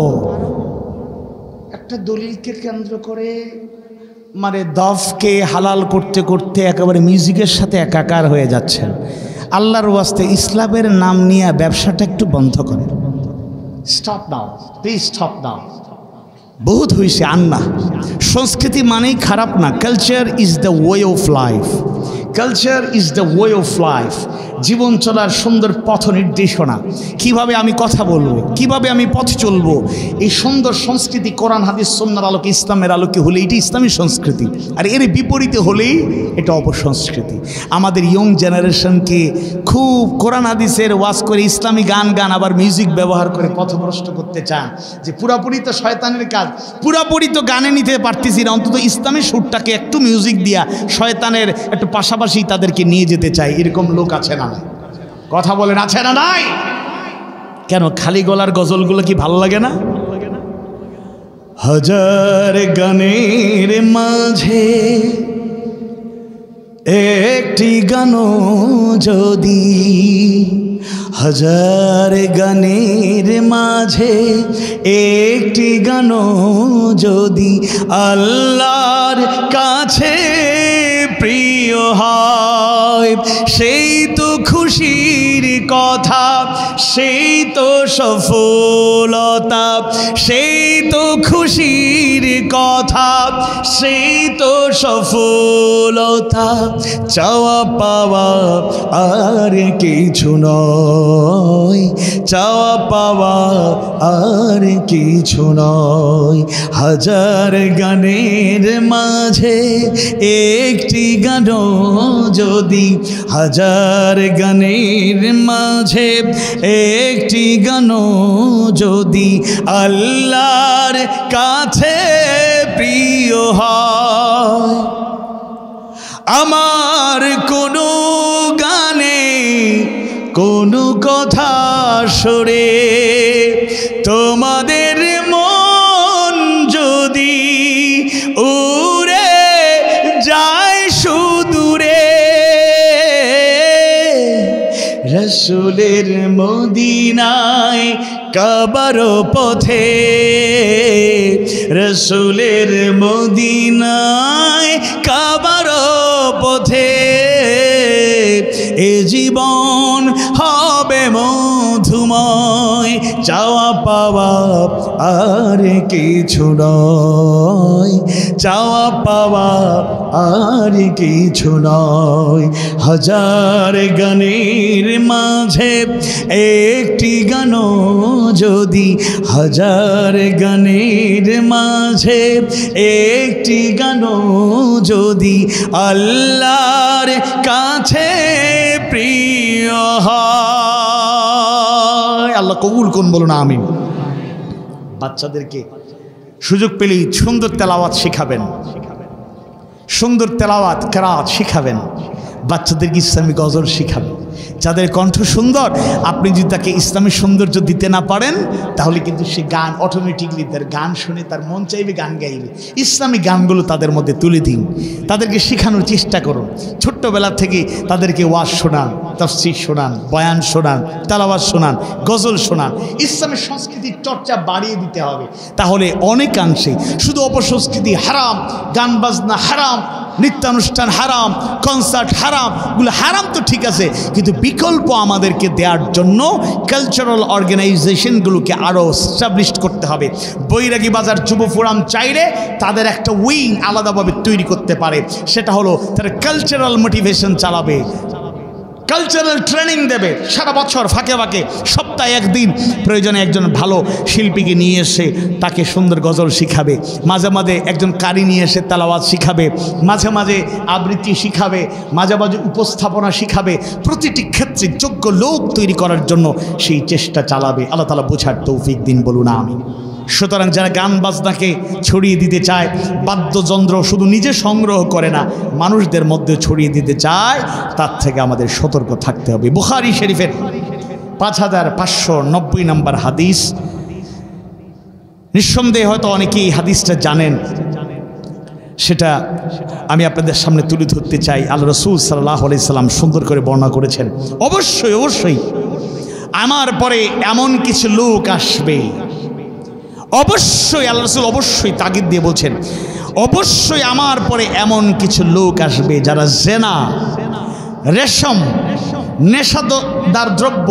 একটা দলিলকে কেন্দ্র করে মানে দফকে হালাল করতে করতে একেবারে মিউজিকের সাথে একাকার হয়ে যাচ্ছেন। আল্লাহর ওয়াস্তে ইসলামের নাম নিয়ে ব্যবসাটা একটু বন্ধ করেন। Stop now, please stop now. বহুত হয়েছে, আন্না। সংস্কৃতি মানেই খারাপ না। Culture is the way of life, culture is the way of life. জীবন চলার সুন্দর পথ নির্দেশনা, কিভাবে আমি কথা বলবো, কিভাবে আমি পথে চলবো, এই সুন্দর সংস্কৃতি কোরআন হাদিস সুন্নাহর আলোকে, ইসলামের আলোকে হলে এটি ইসলামী সংস্কৃতি, আর এর বিপরীতে হলেই এটা অপসংস্কৃতি। আমাদের ইয়ং জেনারেশনকে খুব কোরআন হাদিসের ওয়াজ করে ইসলামী গান আবার মিউজিক ব্যবহার করে পথভ্রষ্ট করতে চান, যে পুরাপুরি তো শয়তানের কাজ, পুরাপুরি তো গানে নিতে পারতেছি না, অন্তত ইসলামী সুরটাকে একটু মিউজিক দিয়া শয়তানের একটু পাশাপাশি তাদেরকে নিয়ে যেতে চাই। এরকম লোক আছে না? কথা বলেন, আছে না নাই? কেন খালি গলার গজলগুলো কি ভালো লাগে না? হাজার গানের মাঝে একটি গান যদি, হাজার গানের মাঝে একটি গান যদি আল্লাহর কাছে প্রিয় হয়, সেই তো খুশির কথা, সেই তো সফলতা, সেই তো খুশির কথা, সেই তো সফলতা। চাওয়া পাওয়া আর কিছু নয়, চাওয়া পাওয়া আর কিছু নয়। হাজার গানের মাঝে একটি গান যদি, হাজার গানের মাঝে একটি গান যদি আল্লাহর কাছে প্রিয় হয়। আমার কোনো গানে কোনো কথা সরে তোমাদের মন যদি রসুলের মদিনায় কাবার পথে, রসুলের মদিনায় কাবার পথে, এ জীবন হবে মধুময়, চাওয়া পাওয়া আর কিছু নয়, চাওয়া পাওয়া আর কিছু নয়। হাজার গানের মাঝে একটি গান যদি, হাজার গানের মাঝে একটি গান যদি আল্লাহর কাছে প্রিয় হয়। আল্লাহ কবুল করুন, বলুন আমিন। বাচ্চাদেরকে সুযোগ পেলেই সুন্দর তেলাওয়াত শেখাবেন, সুন্দর তেলাওয়াত কেরাত শেখাবেন, বাচ্চাদেরকে ইসলামী গজল শেখাবেন। যাদের কণ্ঠ সুন্দর, আপনি যদি তাকে ইসলামী সৌন্দর্য দিতে না পারেন, তাহলে কিন্তু সে গান অটোমেটিকলি, তার গান শুনে তার মন চাইবে, গান গাইবে। ইসলামী গানগুলো তাদের মধ্যে তুলে দিন, তাদেরকে শেখানোর চেষ্টা করুন। ছোট্টবেলা থেকে তাদেরকে ওয়াজ শোনান, তাফসীর শোনান, বয়ান শোনান, তেলাওয়াত শোনান, গজল শোনান। ইসলামী সংস্কৃতির চর্চা বাড়িয়ে দিতে হবে, তাহলে অনেকাংশে। শুধু অপসংস্কৃতি হারাম, গান বাজনা হারাম, নৃত্যানুষ্ঠান হারাম, কনসার্ট হারাম, এগুলো হারাম তো ঠিক আছে, কিন্তু বিকল্প আমাদেরকে দেওয়ার জন্য কালচারাল অর্গানাইজেশনগুলোকে আরও এস্টাবলিশ করতে হবে। বৈরাগী বাজার যুব ফোরাম চাইলে তাদের একটা উইং আলাদাভাবে তৈরি করতে পারে, সেটা হলো তারা কালচারাল মোটিভেশন চালাবে, কালচারাল ট্রেনিং দেবে সারা বছর, ফাঁকে ফাঁকে সপ্তাহে একদিন প্রয়োজনে একজন ভালো শিল্পীকে নিয়ে এসে তাকে সুন্দর গজল শিখাবে, মাঝে মাঝে একজন কারি নিয়ে এসে তেলাওয়াত শিখাবে, মাঝে মাঝে আবৃত্তি শিখাবে, মাঝে মাঝে উপস্থাপনা শিখাবে। প্রতিটি ক্ষেত্রে যোগ্য লোক তৈরি করার জন্য সেই চেষ্টা চালাবে। আল্লাহ তাআলা বোঝার তৌফিক দিন, বলুন আমিন। সুতরাং যারা গান বাজনাকে ছড়িয়ে দিতে চায়, বাদ্যযন্ত্র শুধু নিজে সংগ্রহ করে না, মানুষদের মধ্যে ছড়িয়ে দিতে চায়, তার থেকে আমাদের সতর্ক থাকতে হবে। বুখারী শরীফের 5590 নম্বর হাদিস, নিঃসন্দেহে হয়তো অনেকেই হাদিসটা জানেন, সেটা আমি আপনাদের সামনে তুলে ধরতে চাই। আল্লাহ রাসূল সাল্লাল্লাহু আলাইহি সাল্লাম সুন্দর করে বর্ণনা করেছেন, অবশ্যই অবশ্যই আমার পরে এমন কিছু লোক আসবে, অবশ্যই আল্লাহ রাসূল অবশ্যই তাগিদ দিয়ে বলছেন, অবশ্যই আমার পরে এমন কিছু লোক আসবে যারা জেনা, রেশম, নেশাদার দ্রব্য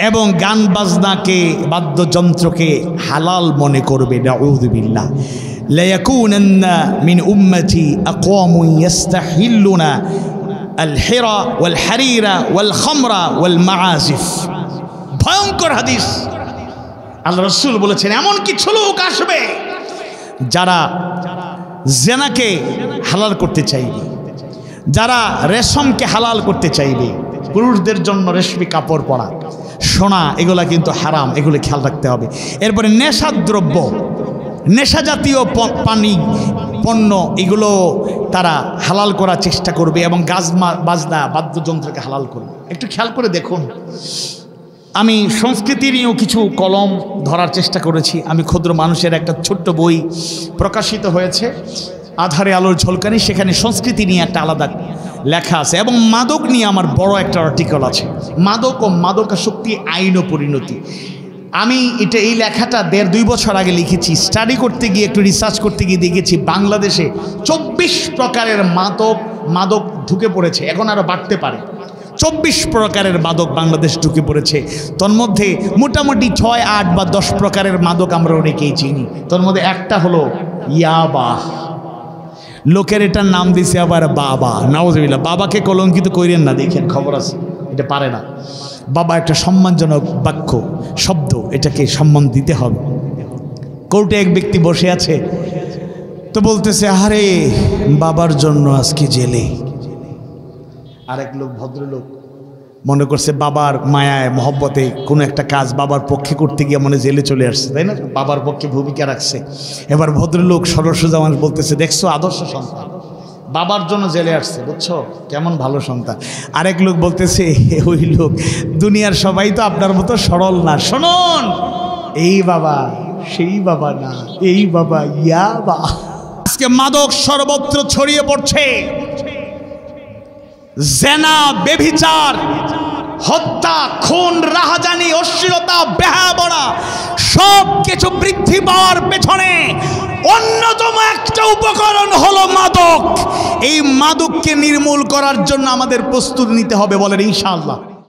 এবং গান বাজনাকে, বাদ্যযন্ত্রকে হালাল মনে করবে। নাউযু বিল্লাহ। লা ইয়াকুনান্না মিন উম্মতি আকওয়ামুন ইস্তাহিল্লুনা আল হিরা ওয়াল হারিরা ওয়াল খামরা ওয়াল মাআজিফ। ভয়ঙ্কর হাদিস। আল্লাহ রাসূল বলেছেন এমন কিছু লোক আসবে যারা জেনাকে হালাল করতে চাইবে, যারা রেশমকে হালাল করতে চাইবে। পুরুষদের জন্য রেশমি কাপড় পরা, সোনা, এগুলা কিন্তু হারাম, এগুলো খেয়াল রাখতে হবে। এরপরে নেশাদ্রব্য, নেশা জাতীয় পানি, পণ্য, এগুলো তারা হালাল করার চেষ্টা করবে এবং বাজনা, বাদ্যযন্ত্রকে হালাল করবে। একটু খেয়াল করে দেখুন, আমি সংস্কৃতি নিয়েও কিছু কলম ধরার চেষ্টা করেছি। আমি ক্ষুদ্র মানুষের একটা ছোট্ট বই প্রকাশিত হয়েছে, আধারে আলোর ঝলকানি, সেখানে সংস্কৃতি নিয়ে একটা আলাদা লেখা আছে এবং মাদক নিয়ে আমার বড় একটা আর্টিকেল আছে, মাদক ও মাদকাসক্তি আইন ও পরিণতি। আমি এই লেখাটা 1.5-2 বছর আগে লিখেছি। স্টাডি করতে গিয়ে, একটু রিসার্চ করতে গিয়ে দেখেছি বাংলাদেশে 24 প্রকারের মাদক ঢুকে পড়েছে, এখন আরও বাড়তে পারে। 24 প্রকারের মাদক বাংলাদেশ ঢুকে পড়েছে। তোর মধ্যে মোটামুটি 6, 8 বা 10 প্রকারের মাদক আমরা অনেকেই চিনি। তোর মধ্যে একটা হলো ইয়াবা। লোকের এটার নাম দিছে আবার বাবা। নাউজুবিল্লাহ। বাবাকে কলঙ্কিত কইরেন না, দেখেন খবর আছে, এটা পারে না। বাবা একটা সম্মানজনক বাক্য, শব্দ, এটাকে সম্মান দিতে হবে। কোর্টে এক ব্যক্তি বসে আছে, তো বলতেছে আরে বাবার জন্য আজকে জেলে। আরেক লোক, ভদ্রলোক, মনে করছে বাবার মায়ায় মহব্বতে কোনো একটা কাজ বাবার পক্ষে করতে গিয়ে মনে জেলে চলে আসছে, তাই না? বাবার পক্ষে ভূমিকা রাখছে। এবার ভদ্রলোক সরস্বজা মানুষ বলতেছে দেখছো আদর্শ সন্তান, বাবার জন্য জেলে আসছে, বুঝছো কেমন ভালো সন্তান। আরেক লোক বলতেছে ওই লোক, দুনিয়ার সবাই তো আপনার মতো সরল না, শুনুন এই বাবা সেই বাবা না, এই বাবা ইয়াবা। আজকে মাদক সর্বত্র ছড়িয়ে পড়ছে, জেনা, বেভিচার, হত্যা, খুন, রাহাজানি, অশ্লীলতা, বেহায়াপনা সব কিছু বৃদ্ধি পাওয়ার পেছনে অন্যতম একটা উপকরণ হলো মাদক। এই মাদককে নির্মূল করার জন্য আমাদের প্রস্তুতি নিতে হবে, বলেন ইনশাআল্লাহ।